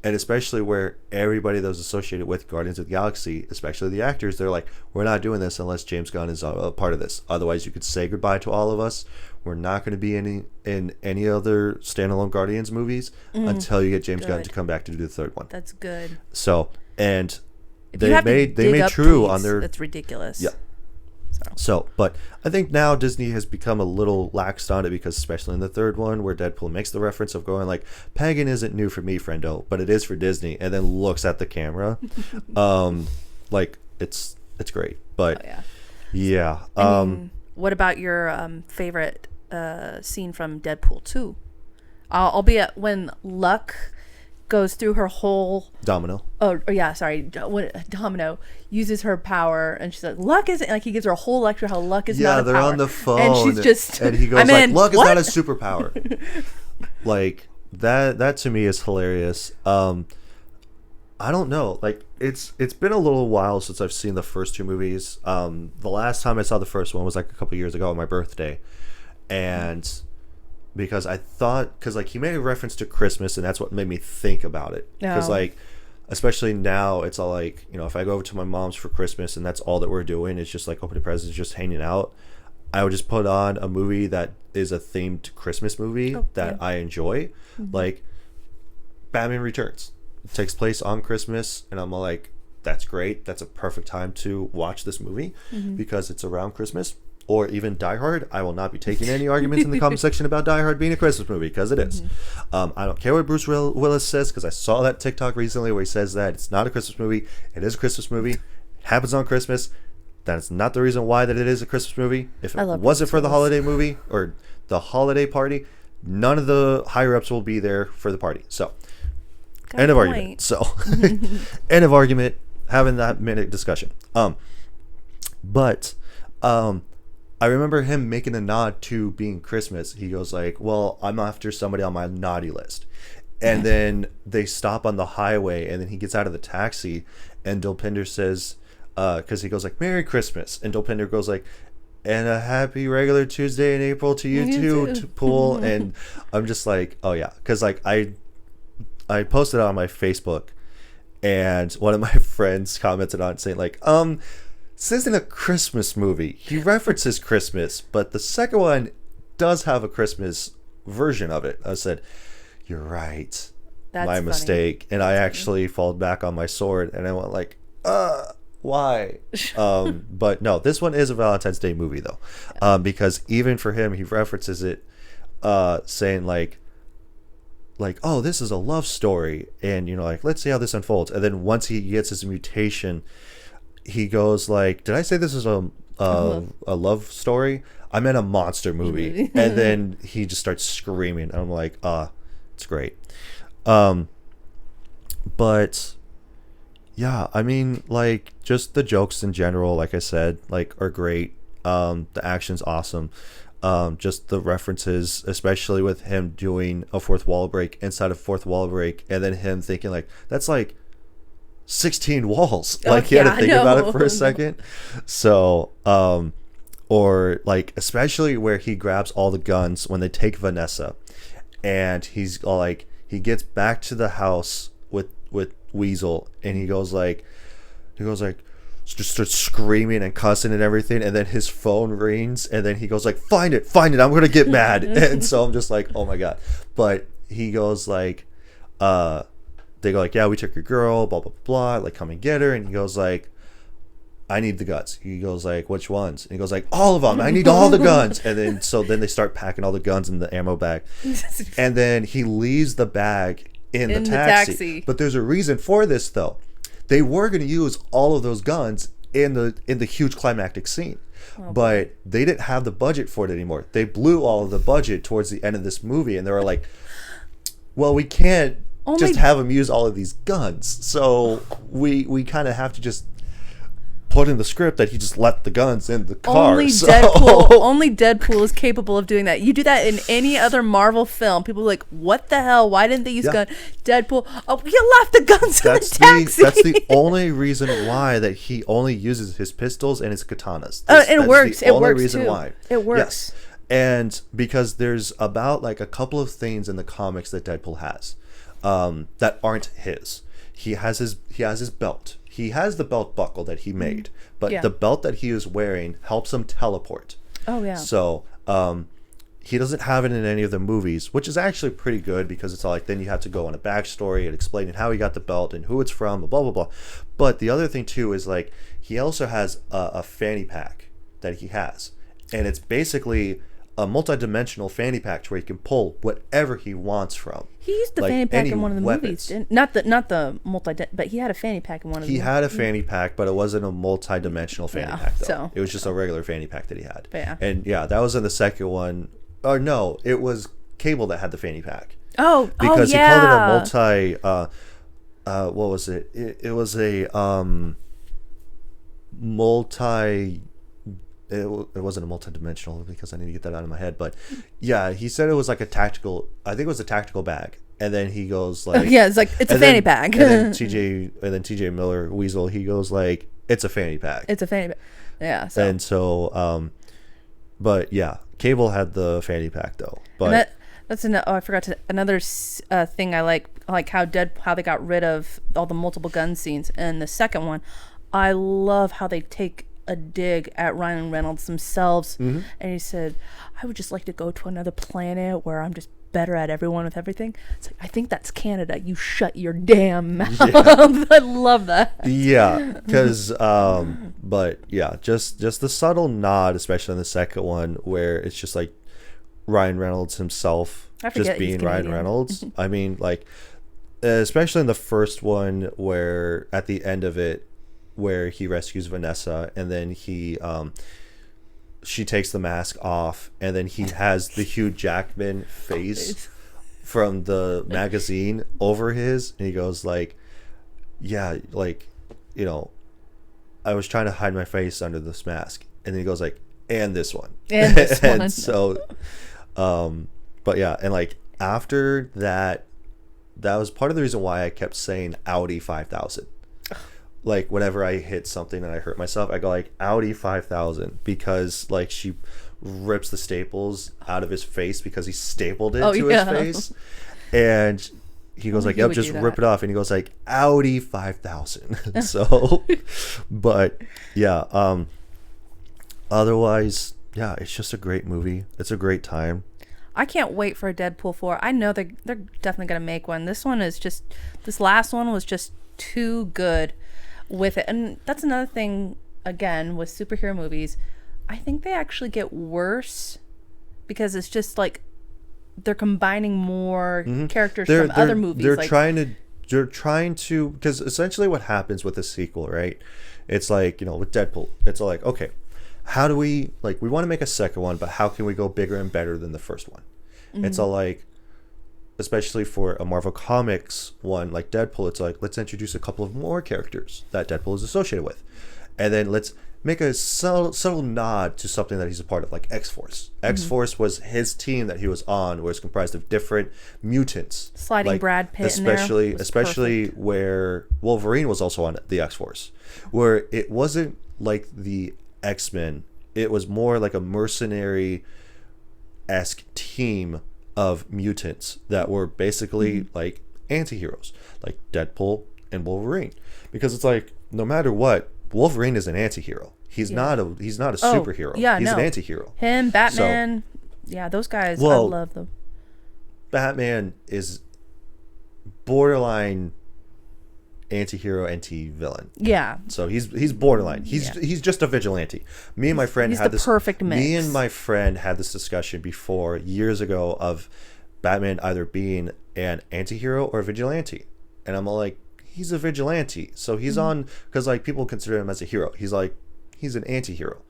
And especially where everybody that was associated with Guardians of the Galaxy, especially the actors, they're like, we're not doing this unless James Gunn is a part of this. Otherwise, you could say goodbye to all of us. We're not going to be in any other standalone Guardians movies until you get James Gunn to come back to do the third one. That's good. So, and If they you have to made dig up true tweets, on their. That's ridiculous. Yeah. So, but I think now Disney has become a little laxed on it, because especially in the third one, where Deadpool makes the reference of going like, pagan isn't new for me, friendo, but it is for Disney, and then looks at the camera. Like it's great. But yeah. I mean, what about your favorite scene from Deadpool 2? Albeit when Luck goes through her whole Domino. Oh yeah, sorry. When Domino uses her power, and she's like, "Luck isn't," like he gives her a whole lecture how luck is not a power. Yeah, they're on the phone, and she's just, and he goes I'm like, in. "Luck is What? not a superpower." Like that to me is hilarious. I don't know. Like it's been a little while since I've seen the first two movies. The last time I saw the first one was like a couple years ago on my birthday, and because I thought, because like he made a reference to Christmas, and that's what made me think about it. Because like, especially now, it's all like, you know, if I go over to my mom's for Christmas and that's all that we're doing, it's just like opening presents, just hanging out, I would just put on a movie that is a themed Christmas movie that I enjoy. Like Batman Returns. It takes place on Christmas, and I'm like, that's great. That's a perfect time to watch this movie because it's around Christmas. or even Die Hard. I will not be taking any arguments in the comment section about Die Hard being a Christmas movie, because it is. I don't care what Bruce Willis says, because I saw that TikTok recently where he says that it's not a Christmas movie. It is a Christmas movie. It happens on Christmas. That is not the reason why that it is a Christmas movie. If it wasn't for the holiday movie or the holiday party, none of the higher ups will be there for the party. So, end of argument. So, end of argument. Having that minute discussion. But I remember him making a nod to being Christmas. He goes like, well, I'm after somebody on my naughty list. And then they stop on the highway, and then he gets out of the taxi, and Dolpinder says, because he goes like, Merry Christmas. And Dolpinder goes like, and a happy regular Tuesday in April to you too, Pool. And I'm just like, oh yeah. Because like I posted on my Facebook, and one of my friends commented on it saying like, this isn't a Christmas movie. He references Christmas, but the second one does have a Christmas version of it. I said, you're right. That's my funny. Mistake. And I actually falled back on my sword, and I went like, why? But no, this one is a Valentine's Day movie though, because even for him, he references it, saying like, oh, this is a love story, and like, let's see how this unfolds. And then once he gets his mutation, he goes like, did I say this is a love story? I meant a monster movie. And then he just starts screaming. I'm like, it's great. But yeah, I mean, like, just the jokes in general, like I said, like, are great. The action's awesome. Just the references, especially with him doing a fourth wall break inside of fourth wall break, and then him thinking like, that's like 16 walls. Like, he had to think about it for a second. So, or like, especially where he grabs all the guns when they take Vanessa, and he's like, he gets back to the house with Weasel, and he goes like just starts screaming and cussing and everything, and then his phone rings, and then he goes like, find it, I'm gonna get mad. And so I'm just like, oh my god. But he goes like, they go like, yeah, we took your girl, blah blah blah, like, come and get her. And he goes like, I need the guns. He goes like, which ones? And he goes like, all of them. I need all the guns. And then then they start packing all the guns in the ammo bag, and then he leaves the bag in the taxi. But there's a reason for this though. They were going to use all of those guns in the huge climactic scene, but they didn't have the budget for it anymore. They blew all of the budget towards the end of this movie, and they were like, well, we can't just have them use all of these guns, so we kind of have to just put in the script that he just let the guns in the car. Only Deadpool is capable of doing that. You do that in any other Marvel film, people are like, what the hell? Why didn't they use guns? Deadpool, oh, you left the guns in the taxi. That's the only reason why that he only uses his pistols and his katanas. It works. The only works reason too. why. It works. Yes. And because there's about like a couple of things in the comics that Deadpool has that aren't his. He has his belt. He has the belt buckle that he made, but the belt that he is wearing helps him teleport. Oh yeah. So he doesn't have it in any of the movies, which is actually pretty good, because it's all like, then you have to go on a backstory and explaining how he got the belt and who it's from, blah blah blah. But the other thing too is like, he also has a fanny pack that he has, and it's basically a multi-dimensional fanny pack where he can pull whatever he wants from. He used the like fanny pack in one of the weapons. movies. Not the but he had a fanny pack in one of the He had a fanny pack, but it wasn't a multi-dimensional fanny pack though. So it was just a regular fanny pack that he had. Yeah. And yeah, that was in the second one. Or no, it was Cable that had the fanny pack. Because he called it a multi what was it? It was a multi. It wasn't a multi-dimensional, because I need to get that out of my head, but yeah, he said it was like a tactical, I think it was a tactical bag. And then he goes like, it's like, it's a fanny pack. And then TJ Miller Weasel, he goes like, it's a fanny pack. It's a fanny pack. Yeah. So. And so but yeah, Cable had the fanny pack though. But that's I forgot to another thing I like how they got rid of all the multiple gun scenes in the second one. I love how they take a dig at Ryan Reynolds themselves, and he said, I would just like to go to another planet where I'm just better at everyone with everything. It's like, I think that's Canada. You shut your damn mouth. I love that. Yeah, because But yeah, just the subtle nod, especially in the second one, where it's just like Ryan Reynolds himself I just forget he's being Ryan Canadian. Reynolds. I mean, like, especially in the first one, where at the end of it, where he rescues Vanessa, and then she takes the mask off, and then he has the Hugh Jackman face from the magazine over his, and he goes like, yeah, like, you know, I was trying to hide my face under this mask, and then he goes like, and this one, And this one. and so but yeah, and like after that, that was part of the reason why I kept saying Audi 5000. Like whenever I hit something and I hurt myself, I go like Audi 5000, because like she rips the staples out of his face because he stapled it to his face, and he goes like, he yep, would just do rip that. it off, and he goes like Audi 5000. So but yeah, otherwise, yeah, it's just a great movie. It's a great time. I can't wait for a Deadpool 4. I know they're definitely gonna make one. This last one was just too good with it. And that's another thing, again, with superhero movies. I think they actually get worse because it's just like they're combining more characters from other movies. They're like, trying to, because essentially what happens with a sequel, right? It's like, you know, with Deadpool, it's like, okay, how do we, like, we want to make a second one, but how can we go bigger and better than the first one? It's all like, especially for a Marvel Comics one like Deadpool, it's like, let's introduce a couple of more characters that Deadpool is associated with, and then let's make a subtle nod to something that he's a part of, like X-Force. X-Force was his team that he was on, where it's comprised of different mutants. Sliding like, Brad Pitt in there was especially where Wolverine was also on the X-Force, where it wasn't like the X-Men, it was more like a mercenary-esque team of mutants that were basically like anti-heroes, like Deadpool and Wolverine, because it's like, no matter what, Wolverine is an anti-hero. He's not a superhero. Yeah, he's no. an anti-hero. him, Batman. Yeah, those guys. I Well, love them. Batman is borderline anti-hero, anti-villain. Yeah. So he's borderline. He's just a vigilante. Me and my friend he's had the this perfect mix. Me and my friend had this discussion before years ago of Batman either being an anti-hero or a vigilante, and I'm all like, he's a vigilante, so he's on, because like people consider him as a hero. He's like, he's an anti-hero.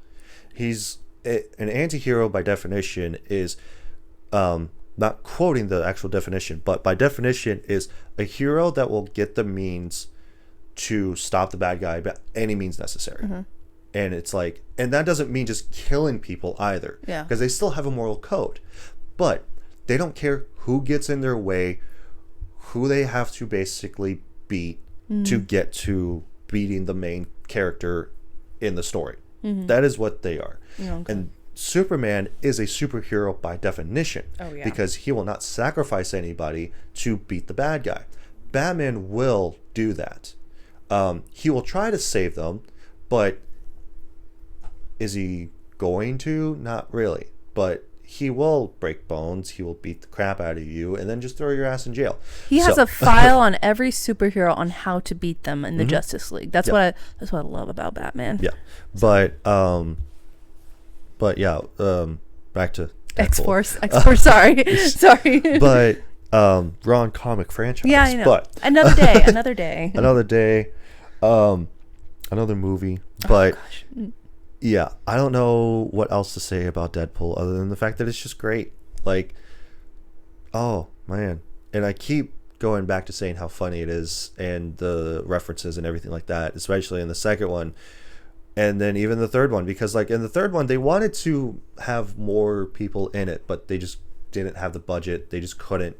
An anti-hero by definition is, not quoting the actual definition, but by definition is a hero that will get the means to stop the bad guy by any means necessary. And it's like, and that doesn't mean just killing people either, Yeah. because they still have a moral code, but they don't care who gets in their way, who they have to basically beat to get to beating the main character in the story. That is what they are. Okay. And Superman is a superhero by definition, because he will not sacrifice anybody to beat the bad guy. Batman will do that. He will try to save them, but is he going to? Not really. But he will break bones, he will beat the crap out of you, and then just throw your ass in jail. He has a file on every superhero on how to beat them in the Justice League. That's what I love about Batman. Yeah. But yeah, back to Deadpool. X-Force, sorry. But wrong comic franchise. Yeah, I know. But another day. another day, another movie. But yeah, I don't know what else to say about Deadpool other than the fact that it's just great. Like, oh man, and I keep going back to saying how funny it is and the references and everything like that, especially in the second one, and then even the third one, because like in the third one they wanted to have more people in it, but they just didn't have the budget. They just couldn't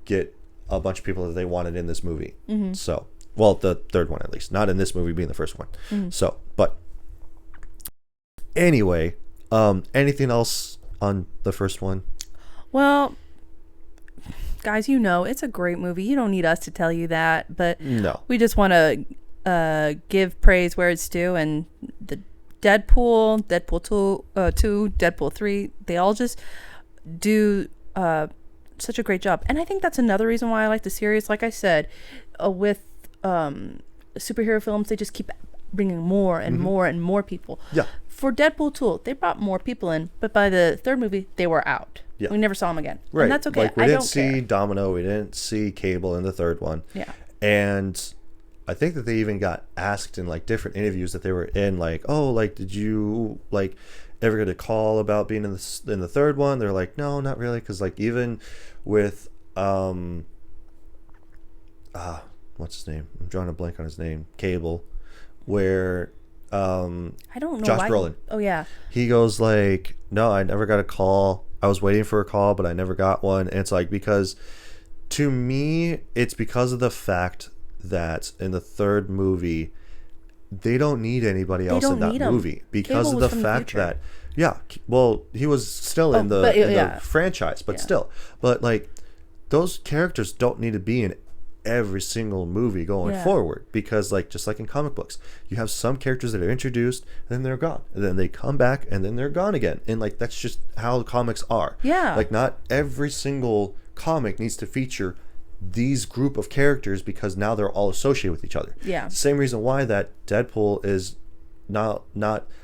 get a bunch of people that they wanted in this movie. So, well, the third one at least, not in this movie being the first one. So, but anyway, anything else on the first one? Well, guys, you know it's a great movie. You don't need us to tell you that, but No. we just want to give praise where it's due. And the Deadpool 2, Deadpool 3, they all just do such a great job. And I think that's another reason why I like the series. Like I said, with superhero films, they just keep bringing more and more and more people. Yeah. For Deadpool 2, they brought more people in, but by the third movie, they were out. Yeah. We never saw them again. Right. And that's okay. Like, we I didn't don't see care. Domino. We didn't see Cable in the third one. Yeah. And I think that they even got asked in like different interviews that they were in, like, oh, like, did you like ever get a call about being in the third one? They're like, no, not really, because like even with what's his name? I'm drawing a blank on his name. Cable, where I don't know Josh why. Brolin. Oh, yeah. He goes like, no, I never got a call. I was waiting for a call, but I never got one. And it's like, because to me, it's because of the fact that in the third movie, they don't need anybody else in that movie because Cable of was the from the fact future. that, yeah, well, he was still in the franchise, but still, but like those characters don't need to be in every single movie going forward, because like just like in comic books, you have some characters that are introduced and then they're gone, and then they come back and then they're gone again, and like that's just how comics are. Like not every single comic needs to feature these group of characters because now they're all associated with each other. It's the same reason why that Deadpool is not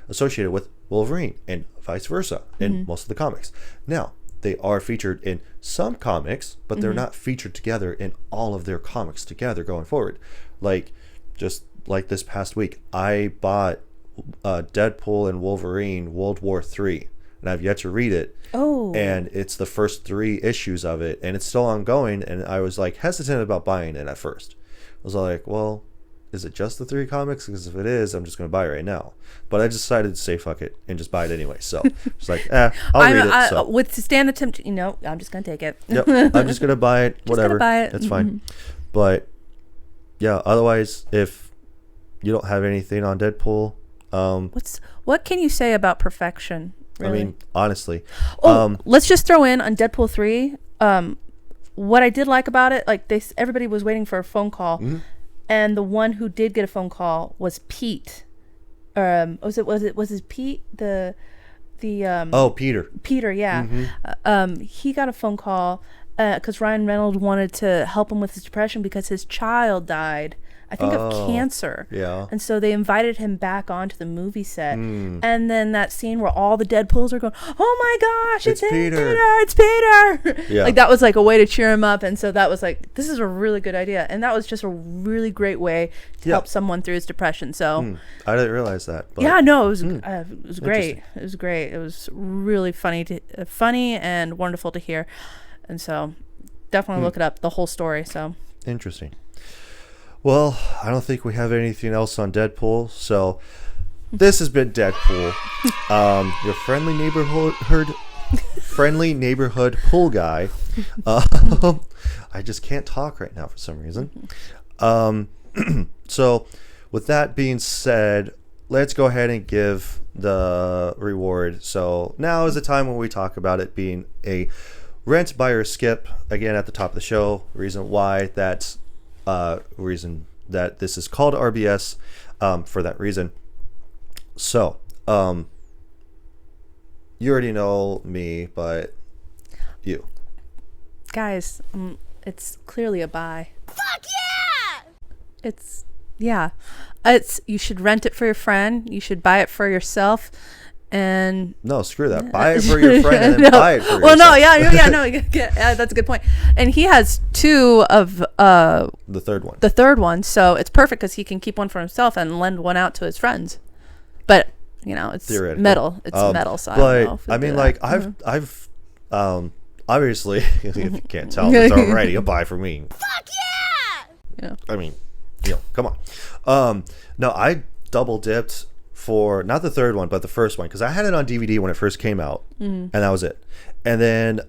associated with Wolverine and vice versa in most of the comics. Now they are featured in some comics, but they're not featured together in all of their comics together going forward. Like, just like this past week, I bought Deadpool and Wolverine World War III, and I've yet to read it. And it's the first 3 issues of it, and it's still ongoing, and I was like hesitant about buying it at first. I was like, well, is it just the 3 comics? Because if it is, I'm just going to buy it right now. But I decided to say fuck it and just buy it anyway. So it's like, I'll read it. So. With to stand the temptation, I'm just going to take it. Yep, I'm just going to buy it. Whatever. Buy it. That's fine. But yeah, otherwise, if you don't have anything on Deadpool, what can you say about perfection? Really? I mean, honestly. Let's just throw in on Deadpool 3. What I did like about it, like everybody was waiting for a phone call, and the one who did get a phone call was Pete. Was it Pete? Peter. Peter, yeah. He got a phone call because Ryan Reynolds wanted to help him with his depression because his child died, I think, of cancer. Yeah. And so they invited him back onto the movie set. And then that scene where all the Deadpools are going, oh my gosh, it's Peter. It's Peter. Yeah. Like, that was like a way to cheer him up. And so that was like, this is a really good idea. And that was just a really great way to help someone through his depression. So I didn't realize that. But yeah, no, it was great. It was great. It was really funny and wonderful to hear. And so definitely look it up, the whole story. So interesting. Well, I don't think we have anything else on Deadpool, so this has been Deadpool, your friendly neighborhood pool guy. I just can't talk right now for some reason. So, with that being said, let's go ahead and give the reward. So now is the time when we talk about it being a rent, buy, or skip. Again, at the top of the show, reason that this is called RBS, for that reason. So, you already know me, but you guys, it's clearly a buy. Fuck yeah! It's you should rent it for your friend, you should buy it for yourself. And no, screw that. Buy it for your friend and then buy it for yourself. Well, no, that's a good point. And he has 2 of the third one. So it's perfect because he can keep one for himself and lend one out to his friends. But it's metal. It's metal. So I mean, like I've obviously, if you can't tell, it's already a buy for me. Fuck yeah! I mean, come on. No, I double dipped for not the third one but the first one because I had it on DVD when it first came out, and that was it. And then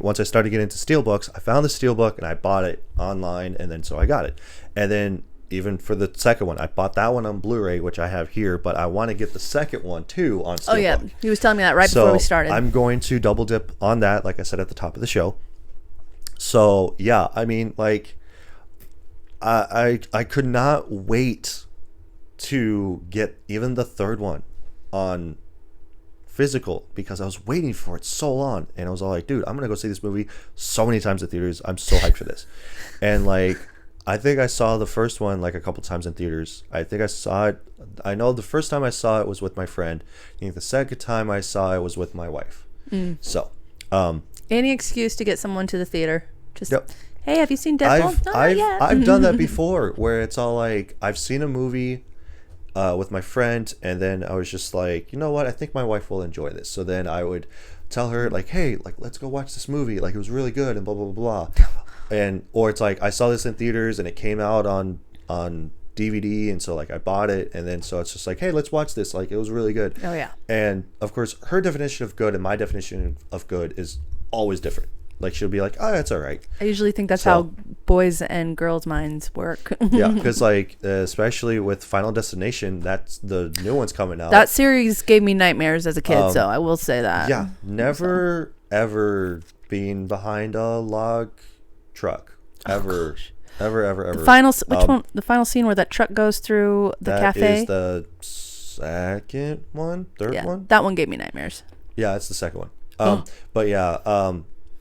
once I started getting into steelbooks, I found the steelbook and I bought it online, and then so I got it. And then even for the second one, I bought that one on Blu-ray, which I have here, but I want to get the second one too on steelbook. Oh yeah, he was telling me that before we started. I'm going to double dip on that, like I said at the top of the show. So yeah, I mean, like I could not wait to get even the third one on physical because I was waiting for it so long, and I was all like, dude, I'm gonna go see this movie so many times at theaters. I'm so hyped for this. And like I think I saw the first one like a couple times in theaters. I think I saw it I know the first time I saw it was with my friend. I think the second time I saw it was with my wife. So, any excuse to get someone to the theater. Just, Yep. hey, have you seen Deadpool? I've done that before, where it's all like I've seen a movie with my friend, and then I was just like, you know what, I think my wife will enjoy this. So then I would tell her like, hey, like let's go watch this movie, like it was really good, and blah blah blah blah. And or it's like I saw this in theaters and it came out on DVD, and so like I bought it, and then so it's just like, hey, let's watch this, like it was really good. Oh yeah. And of course her definition of good and my definition of good is always different. Like she'll be like, oh, that's all right. I usually think that's So- how boys and girls' minds work. Yeah, because like especially with Final Destination, that's the new one's coming out. That series gave me nightmares as a kid, so I will say that. Yeah, never ever being behind a log truck ever. Ever. The final, which one? The final scene where that truck goes through the That cafe. is the second one, third Yeah, one. that one gave me nightmares. Yeah, it's the second one. But yeah,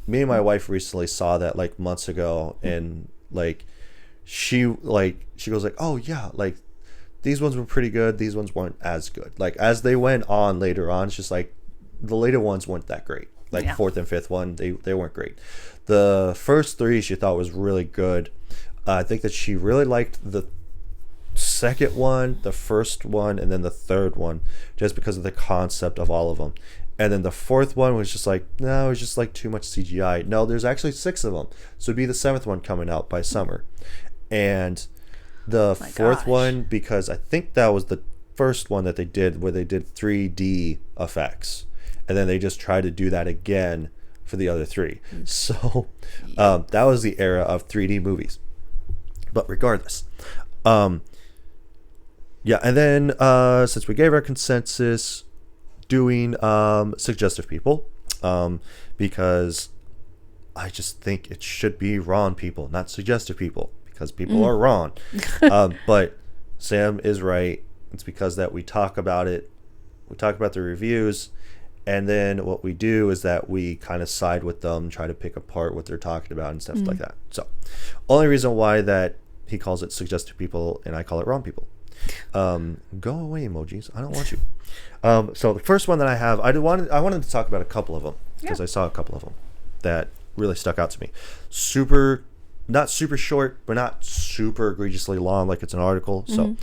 me and my wife recently saw that like months ago, and like she goes like, oh yeah, like these ones were pretty good, these ones weren't as good. Like as they went on later on, it's just like the later ones weren't that great. Like Yeah. fourth and fifth one, they weren't great. The first three she thought was really good. I think that she really liked the second one, the first one, and then the third one, just because of the concept of all of them. And then the fourth one was just like, no, it was just like too much CGI. No, there's actually 6 of them, so it'd be the 7th one coming out by summer. And the fourth gosh. one, because I think that was the first one that they did where they did 3D effects, and then they just tried to do that again for the other 3. So that was the era of 3D movies. But regardless, yeah, and then since we gave our consensus, doing suggestive people, because I just think it should be wrong people, not suggestive people, because people are wrong. But Sam is right. It's because that we talk about it, we talk about the reviews, and then what we do is that we kind of side with them, try to pick apart what they're talking about and stuff like that. So only reason why that he calls it suggestive people and I call it wrong people. Go away, emojis. I don't want you. So the first one that I have, I wanted to talk about a couple of them, because I saw a couple of them that really stuck out to me. Not super short, but not super egregiously long like it's an article. So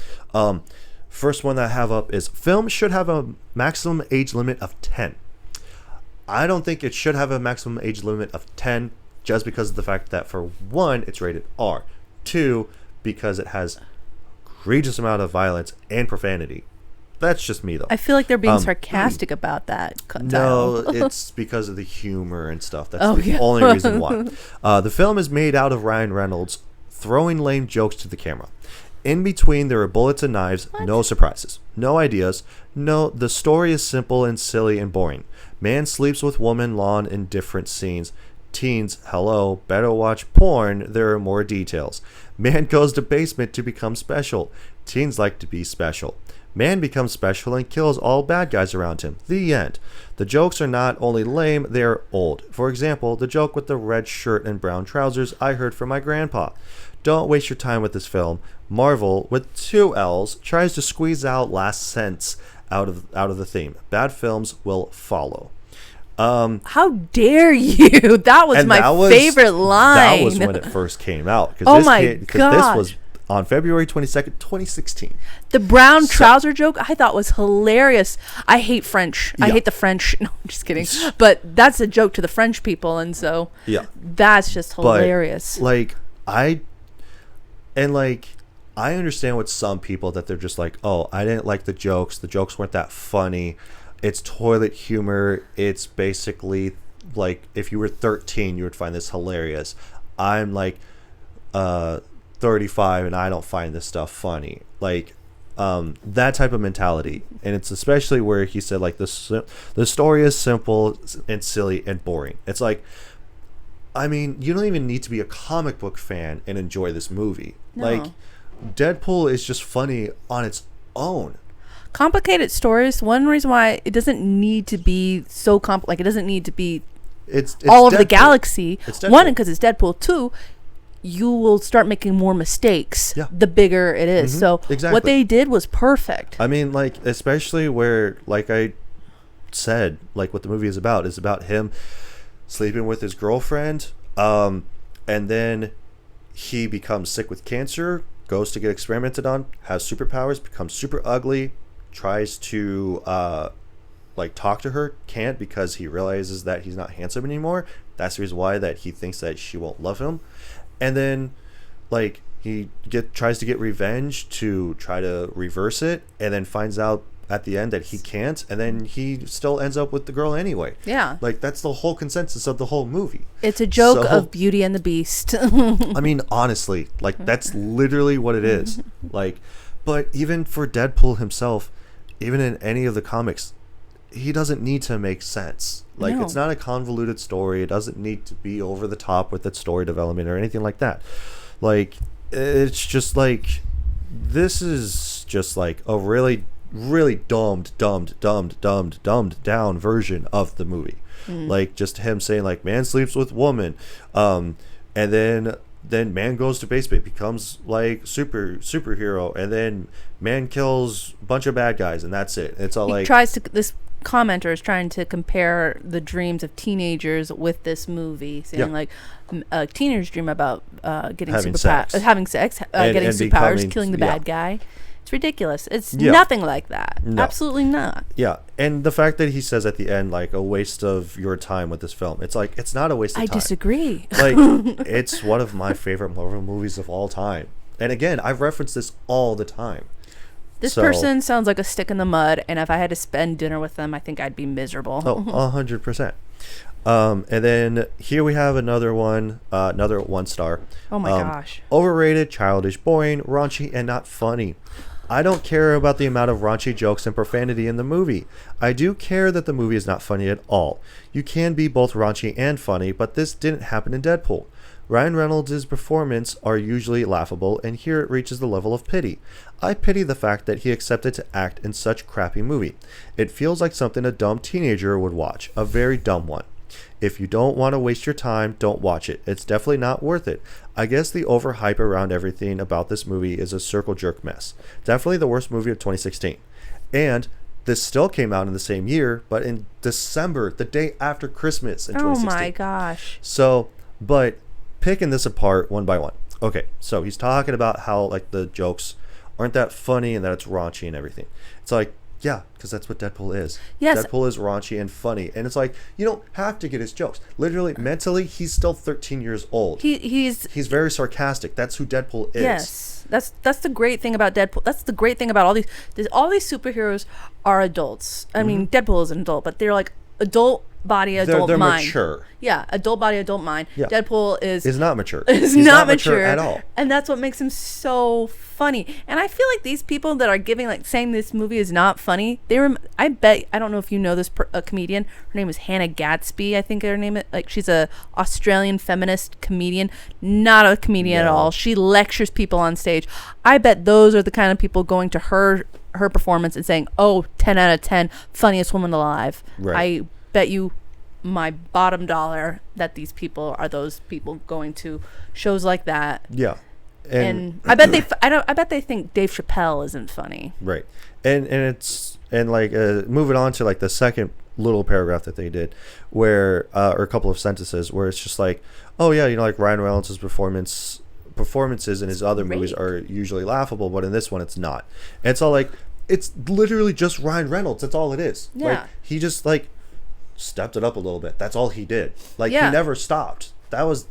first one that I have up is films should have a maximum age limit of 10. I don't think it should have a maximum age limit of 10, just because of the fact that, for one, it's rated R. 2, because it has egregious amount of violence and profanity. That's just me, though. I feel like they're being sarcastic about that. No, it's because of the humor and stuff. That's Oh, the yeah. only reason why. The film is made out of Ryan Reynolds throwing lame jokes to the camera. In between, there are bullets and knives. No surprises. No ideas. No, the story is simple and silly and boring. Man sleeps with woman, lawn in different scenes. Teens, hello, better watch porn. There are more details. Man goes to basement to become special. Teens like to be special. Man becomes special and kills all bad guys around him. The end. The jokes are not only lame, they are old. For example, the joke with the red shirt and brown trousers I heard from my grandpa. Don't waste your time with this film. Marvel, with 2 L's, tries to squeeze out last cents out of the theme. Bad films will follow. How dare you? That was my favorite line. That was when it first came out. Oh my Because this was on February 22nd, 2016. The brown trouser joke I thought was hilarious. I hate French. I hate the French. No, I'm just kidding. But that's a joke to the French people, and so that's just hilarious. But, I understand with some people that they're just like, oh, I didn't like the jokes. The jokes weren't that funny. It's toilet humor. It's basically like if you were 13, you would find this hilarious. I'm like 35 and I don't find this stuff funny. Like that type of mentality. And it's especially where he said like the story is simple and silly and boring. It's like, I mean, you don't even need to be a comic book fan and enjoy this movie. No. Like Deadpool is just funny on its own. Complicated stories. One reason why it doesn't need to be so it doesn't need to be It's all over Deadpool. the galaxy. It's Deadpool. One, because it's Deadpool. 2, you will start making more mistakes Yeah. the bigger it is. So Exactly. what they did was perfect. I mean, like, especially where, like I said, like, what the movie is about him sleeping with his girlfriend, and then he becomes sick with cancer, goes to get experimented on, has superpowers, becomes super ugly, tries to like talk to her, can't, because he realizes that he's not handsome anymore. That's the reason why that he thinks that she won't love him. And then like he tries to get revenge to try to reverse it, and then finds out at the end that he can't, and then he still ends up with the girl anyway. Yeah. Like, that's the whole consensus of the whole movie. It's a joke So- of Beauty and the Beast. I mean, honestly, like, that's literally what it is. Like, but even for Deadpool himself, even in any of the comics, he doesn't need to make sense. Like, No. it's not a convoluted story. It doesn't need to be over the top with its story development or anything like that. Like, it's just like, this is just like a really dumbed down version of the movie. Like, just him saying like, man sleeps with woman, and then man goes to basement, becomes like superhero, and then man kills a bunch of bad guys, and that's it. It's all He like, tries to, this commenter is trying to compare the dreams of teenagers with this movie, saying Yeah. like teenagers dream about getting Having superpowers, sex. having sex, And getting superpowers, becoming- killing the yeah. bad guy. It's ridiculous. It's Yeah. nothing like that. No. Absolutely not. yeah. And the fact that he says at the end, like, a waste of your time with this film, it's like, it's not a waste of I time. disagree. Like, it's one of my favorite Marvel movies of all time. And again, I've referenced this all the time. This So- person sounds like a stick in the mud, and if I had to spend dinner with them, I think I'd be miserable. Oh, 100%. And then here we have another one, another 1 star. Oh my gosh. Overrated, childish, boring, raunchy, and not funny. I don't care about the amount of raunchy jokes and profanity in the movie. I do care that the movie is not funny at all. You can be both raunchy and funny, but this didn't happen in Deadpool. Ryan Reynolds' performance are usually laughable, and here it reaches the level of pity. I pity the fact that he accepted to act in such crappy movie. It feels like something a dumb teenager would watch, a very dumb one. If you don't want to waste your time, don't watch it. It's definitely not worth it. I guess the overhype around everything about this movie is a circle jerk mess. Definitely the worst movie of 2016. And this still came out in the same year, but in December, the day after Christmas in Oh 2016. my gosh. So, but picking this apart one by one. Okay, so he's talking about how like the jokes aren't that funny and that it's raunchy and everything. It's like, yeah, because that's what Deadpool is. Yes. Deadpool is raunchy and funny. And it's like, you don't have to get his jokes. Literally, mentally, he's still 13 years old. He's He's very sarcastic. That's who Deadpool is. Yes, that's the great thing about Deadpool. That's the great thing about all these superheroes are adults. I mean, Deadpool is an adult, but they're like adult body, adult They're mind. mature. Yeah, adult body, adult mind. Yeah. Deadpool is Is not mature. is He's not mature at all. and that's what makes him so funny. And I feel like these people that are giving like saying this movie is not funny, I bet, I don't know if you know this a comedian, her name is Hannah Gadsby, I think her name is, like, she's a Australian feminist comedian, not a comedian at No. all. She lectures people on stage. I bet those are the kind of people going to her performance and saying, oh, 10 out of 10 funniest woman alive. Right. I bet you my bottom dollar that these people are those people going to shows like that. Yeah. And I bet they think Dave Chappelle isn't funny. Right. And it's, and like, moving on to like the second little paragraph that they did where, or a couple of sentences where it's just like, oh yeah, you know, like Ryan Reynolds' performances in his other movies are usually laughable, but in this one it's not. And it's all like, it's literally just Ryan Reynolds. That's all it is. Yeah. Like, he just like stepped it up a little bit. That's all he did. Like, Yeah. he never stopped. That was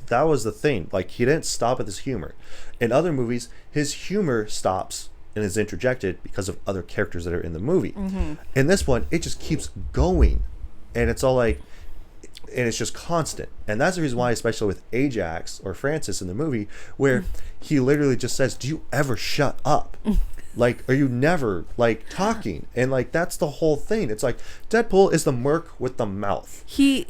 the thing. Like, he didn't stop at his humor. In other movies, his humor stops and is interjected because of other characters that are in the movie. In this one, it just keeps going, and it's all like, and it's just constant. And that's the reason why, especially with Ajax or Francis in the movie, where he literally just says, "Do you ever shut up?" Like, are you never like talking? And like, that's the whole thing. It's like Deadpool is the merc with the mouth. He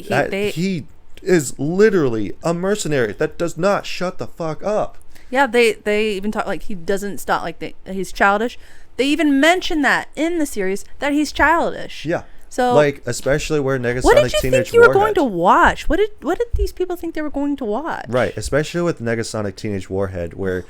is literally a mercenary that does not shut the fuck up. Yeah, they even talk like he doesn't stop, like he's childish. They even mention that in the series that he's childish. Yeah. So Like, especially where Negasonic what did you Teenage think you were Warhead. going to watch? What did these people think they were going to watch? Right, especially with Negasonic Teenage Warhead, where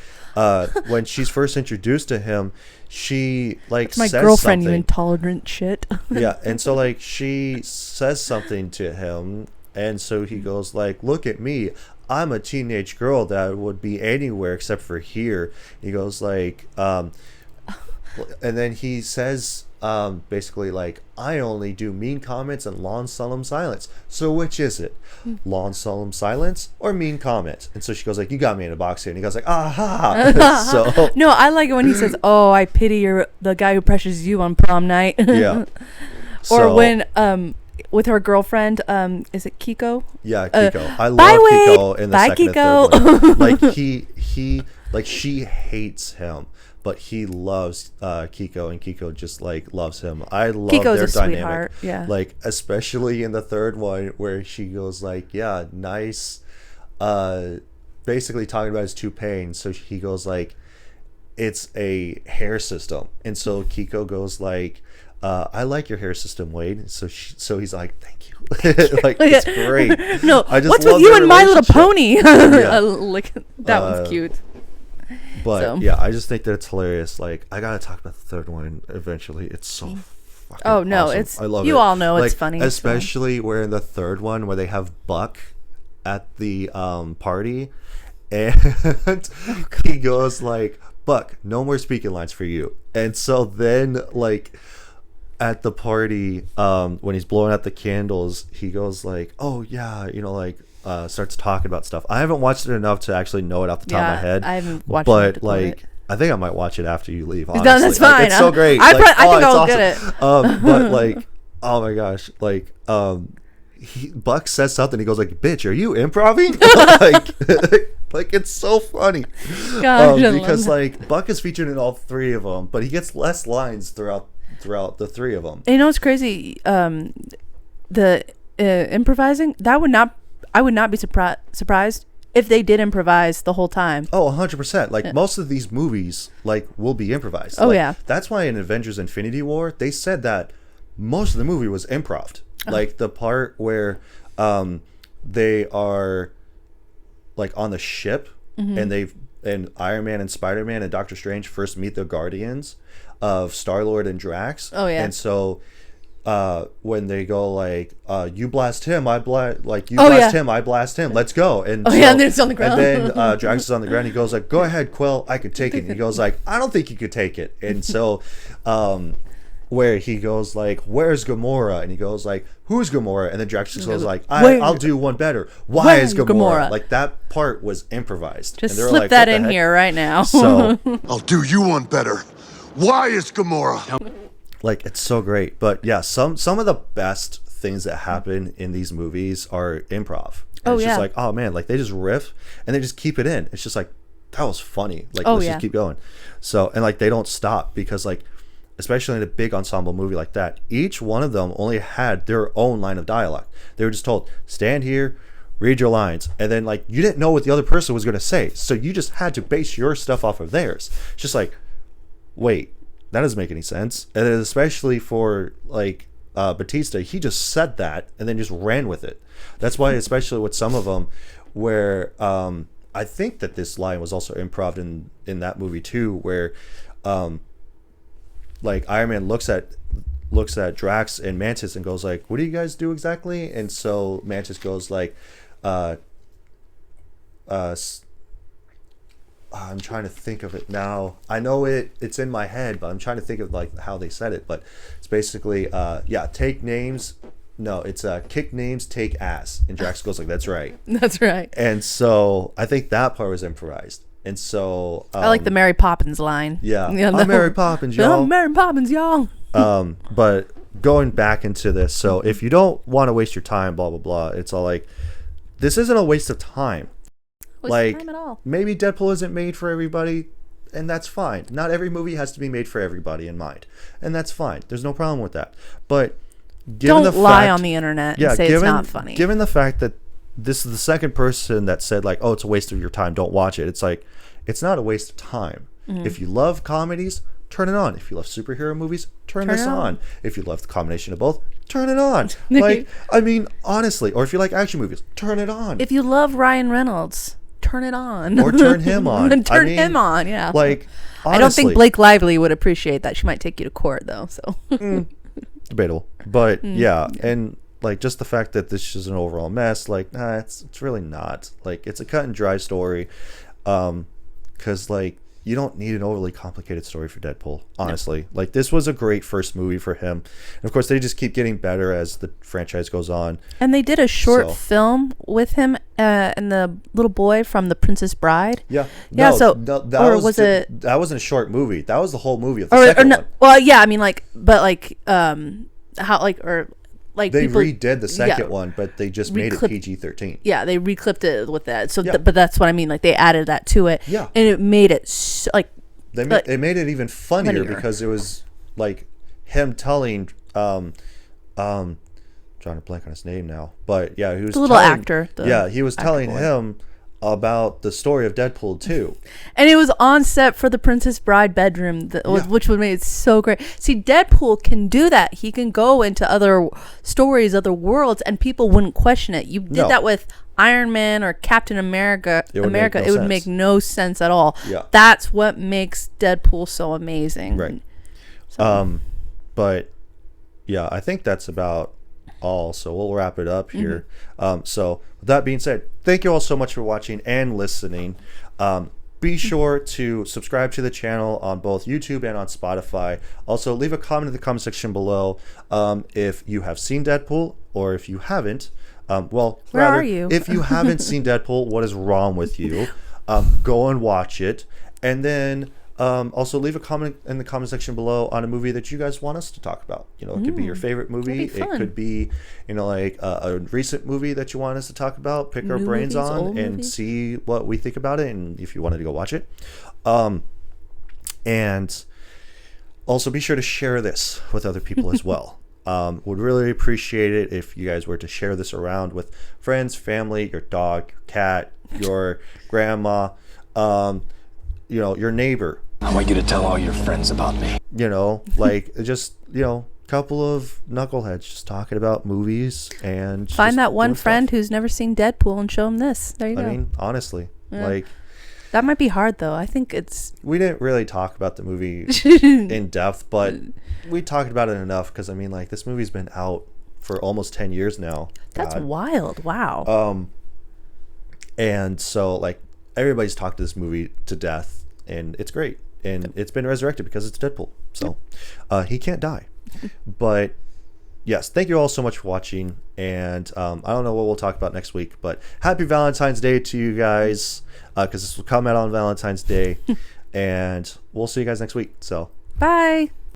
when she's first introduced to him, she like My says girlfriend, you something. intolerant shit. Yeah, and so like she says something to him, and so he goes like, "Look at me, I'm a teenage girl that would be anywhere except for here." He goes like, and then he says basically like, "I only do mean comments and long solemn silence. So which is it, long solemn silence or mean comments?" And so she goes like, "You got me in a box here." And he goes like, "Aha!" So No, I like it when he says, "Oh, I pity the guy who pressures you on prom night." yeah. Or So- when with her girlfriend, is it Kiko? Yeah, Kiko. I love bye, Kiko Wade. in the Bye, second Kiko. and third one. Like he like she hates him, but he loves Kiko, and Kiko just like loves him. I love Kiko's their a dynamic. sweetheart, yeah. Like especially in the third one where she goes like, "Yeah, nice," basically talking about his toupee. And so he goes like, "It's a hair system," and so Kiko goes like, "I like your hair system, Wade." So he's like, "Thank you." Like it's great. No, I just what's love with you their and My Little relationship. Pony? Yeah. Like, that one's cute. But So. yeah, I just think that it's hilarious. Like I gotta talk about the third one eventually. It's so fucking Oh, no, awesome. it's- I love you it. all know it's Like, funny, so. especially where in the third one where they have Buck at the party, and he goes like, "Buck, no more speaking lines for you." And so then like at the party, when he's blowing out the candles, he goes like, "Oh yeah, you know, like." Starts talking about stuff. I haven't watched it enough to actually know it off the top of my head. I haven't watched it enough to but quote like it. I think I might watch it after you leave. Honestly. No, that's Like, fine. it's so great. I Like, think it's I'll awesome. get it. But like, oh my gosh, like Buck says something. He goes like, "Bitch, are you improving?" like it's so funny. Gosh, I love because that. like Buck is featured in all three of them, but he gets less lines throughout the three of them. You know what's crazy? The improvising, I would not be surprised if they did improvise the whole time. Oh, 100%. Like most of these movies like will be improvised. Oh, Like, yeah. That's why in Avengers Infinity War, they said that most of the movie was improv. Like the part where they are like on the ship Mm-hmm. and Iron Man and Spider-Man and Doctor Strange first meet the Guardians of Star-Lord and Drax. Oh, yeah. And so when they go like, "You blast him, I blast," like, "You Oh, blast yeah. him, I blast him, let's go." And Oh, yeah, and then it's on the ground. And then Drax is on the ground. He goes like, "Go ahead, Quill, I could take it." And he goes like, "I don't think you could take it." And so where he goes like, "Where's Gamora?" And he goes like, "Who's Gamora?" And then Drax just goes like, Where- I'll do one better. Why Where is is Gamora? Gamora? Like that part was improvised. Just And they were slip like, that "What the in heck?" here right now. So I'll do you one better. Why is Gamora? like it's so great. But yeah, some of the best things that happen in these movies are improv. And Oh, it's yeah. just like, oh man, like they just riff and they just keep it in. It's just like, that was funny. Like Oh, let's yeah. just keep going. So and like they don't stop because like especially in a big ensemble movie like that, each one of them only had their own line of dialogue. They were just told, "Stand here, read your lines," and then like you didn't know what the other person was going to say, so you just had to base your stuff off of theirs. It's just like, wait, that doesn't make any sense. And then especially for like Batista, he just said that and then just ran with it. That's why, especially with some of them, where I think that this line was also improv in that movie too, where like Iron Man looks at Drax and Mantis and goes like, "What do you guys do exactly?" And so Mantis goes like, I'm trying to think of it now. I know it's in my head, but I'm trying to think of like how they said it. But it's basically take names. No, it's kick names, take ass. And Drax goes like, "That's right." That's right. And so I think that part was improvised. And so I like the Mary Poppins line. yeah, I'm I'm Mary Poppins, y'all. I'm Mary Poppins, y'all. But going back into this, so if you don't want to waste your time, blah blah blah, it's all like, this isn't a waste of time. Waste Like of time at all. maybe Deadpool isn't made for everybody, and that's fine. Not every movie has to be made for everybody in mind, and that's fine. There's no problem with that. But given Don't the lie fact, on the internet and say it's not funny. Given the fact that this is the second person that said like, "Oh, it's a waste of your time, don't watch it," it's like, it's not a waste of time. Mm-hmm. If you love comedies, turn it on. If you love superhero movies, turn this it on. on. If you love the combination of both, turn it on. Like, I mean, honestly, or if you like action movies, turn it on. If you love Ryan Reynolds, turn it on. Or turn him on. And turn him on, yeah. Like, honestly, I don't think Blake Lively would appreciate that. She might take you to court, though. So debatable. But yeah, and like just the fact that this is an overall mess, like, nah, it's really not. Like, it's a cut and dry story. Because like, you don't need an overly complicated story for Deadpool, honestly. Like, this was a great first movie for him. And of course, they just keep getting better as the franchise goes on. And they did a short film with him and the little boy from The Princess Bride. Yeah. Yeah, that wasn't a short movie. That was the whole movie of the second one. Well, yeah, I mean, like, but like, how, like, or like they people, redid the second one, but they just made it PG-13. Yeah, they reclipped it with that. So, Yeah. but that's what I mean. Like, they added that to it. Yeah. And it made it like They made it even funnier because it was like him telling trying to blank on his name now, but yeah, he was the little actor. He was telling him about the story of Deadpool 2. And it was on set for the Princess Bride bedroom, which would make it so great. See, Deadpool can do that. He can go into other stories, other worlds, and people wouldn't question it. You did that with Iron Man or Captain America. It would make no sense at all. Yeah. That's what makes Deadpool so amazing. Right. So. But yeah, I think that's about all, so we'll wrap it up here. So with that being said, thank you all so much for watching and listening. Be sure to subscribe to the channel on both YouTube and on Spotify. Also, leave a comment in the comment section below if you have seen Deadpool, or if you haven't, where are you? If you haven't seen Deadpool, what is wrong with you? Go and watch it, and then also leave a comment in the comment section below on a movie that you guys want us to talk about. You know, it could be your favorite movie. It could be, you know, like a recent movie that you want us to talk about, pick our brains on, and see what we think about it, and if you wanted to go watch it. And also be sure to share this with other people as well. Would really appreciate it if you guys were to share this around with friends, family, your dog, your cat, your grandma, you know, your neighbor. I want you to tell all your friends about me. You know, like, just, you know, a couple of knuckleheads just talking about movies, and find that one friend who's never seen Deadpool and show him this. There you go. I mean, honestly, like, that might be hard though. I think we didn't really talk about the movie in depth, but we talked about it enough because I mean, like, this movie's been out for almost 10 years now. That's wild. Wow. And so, like, everybody's talked to this movie to death, and it's great, and it's been resurrected because it's Deadpool, so he can't die. But yes, thank you all so much for watching, and I don't know what we'll talk about next week, but happy Valentine's Day to you guys, because this will come out on Valentine's Day. And we'll see you guys next week. So bye.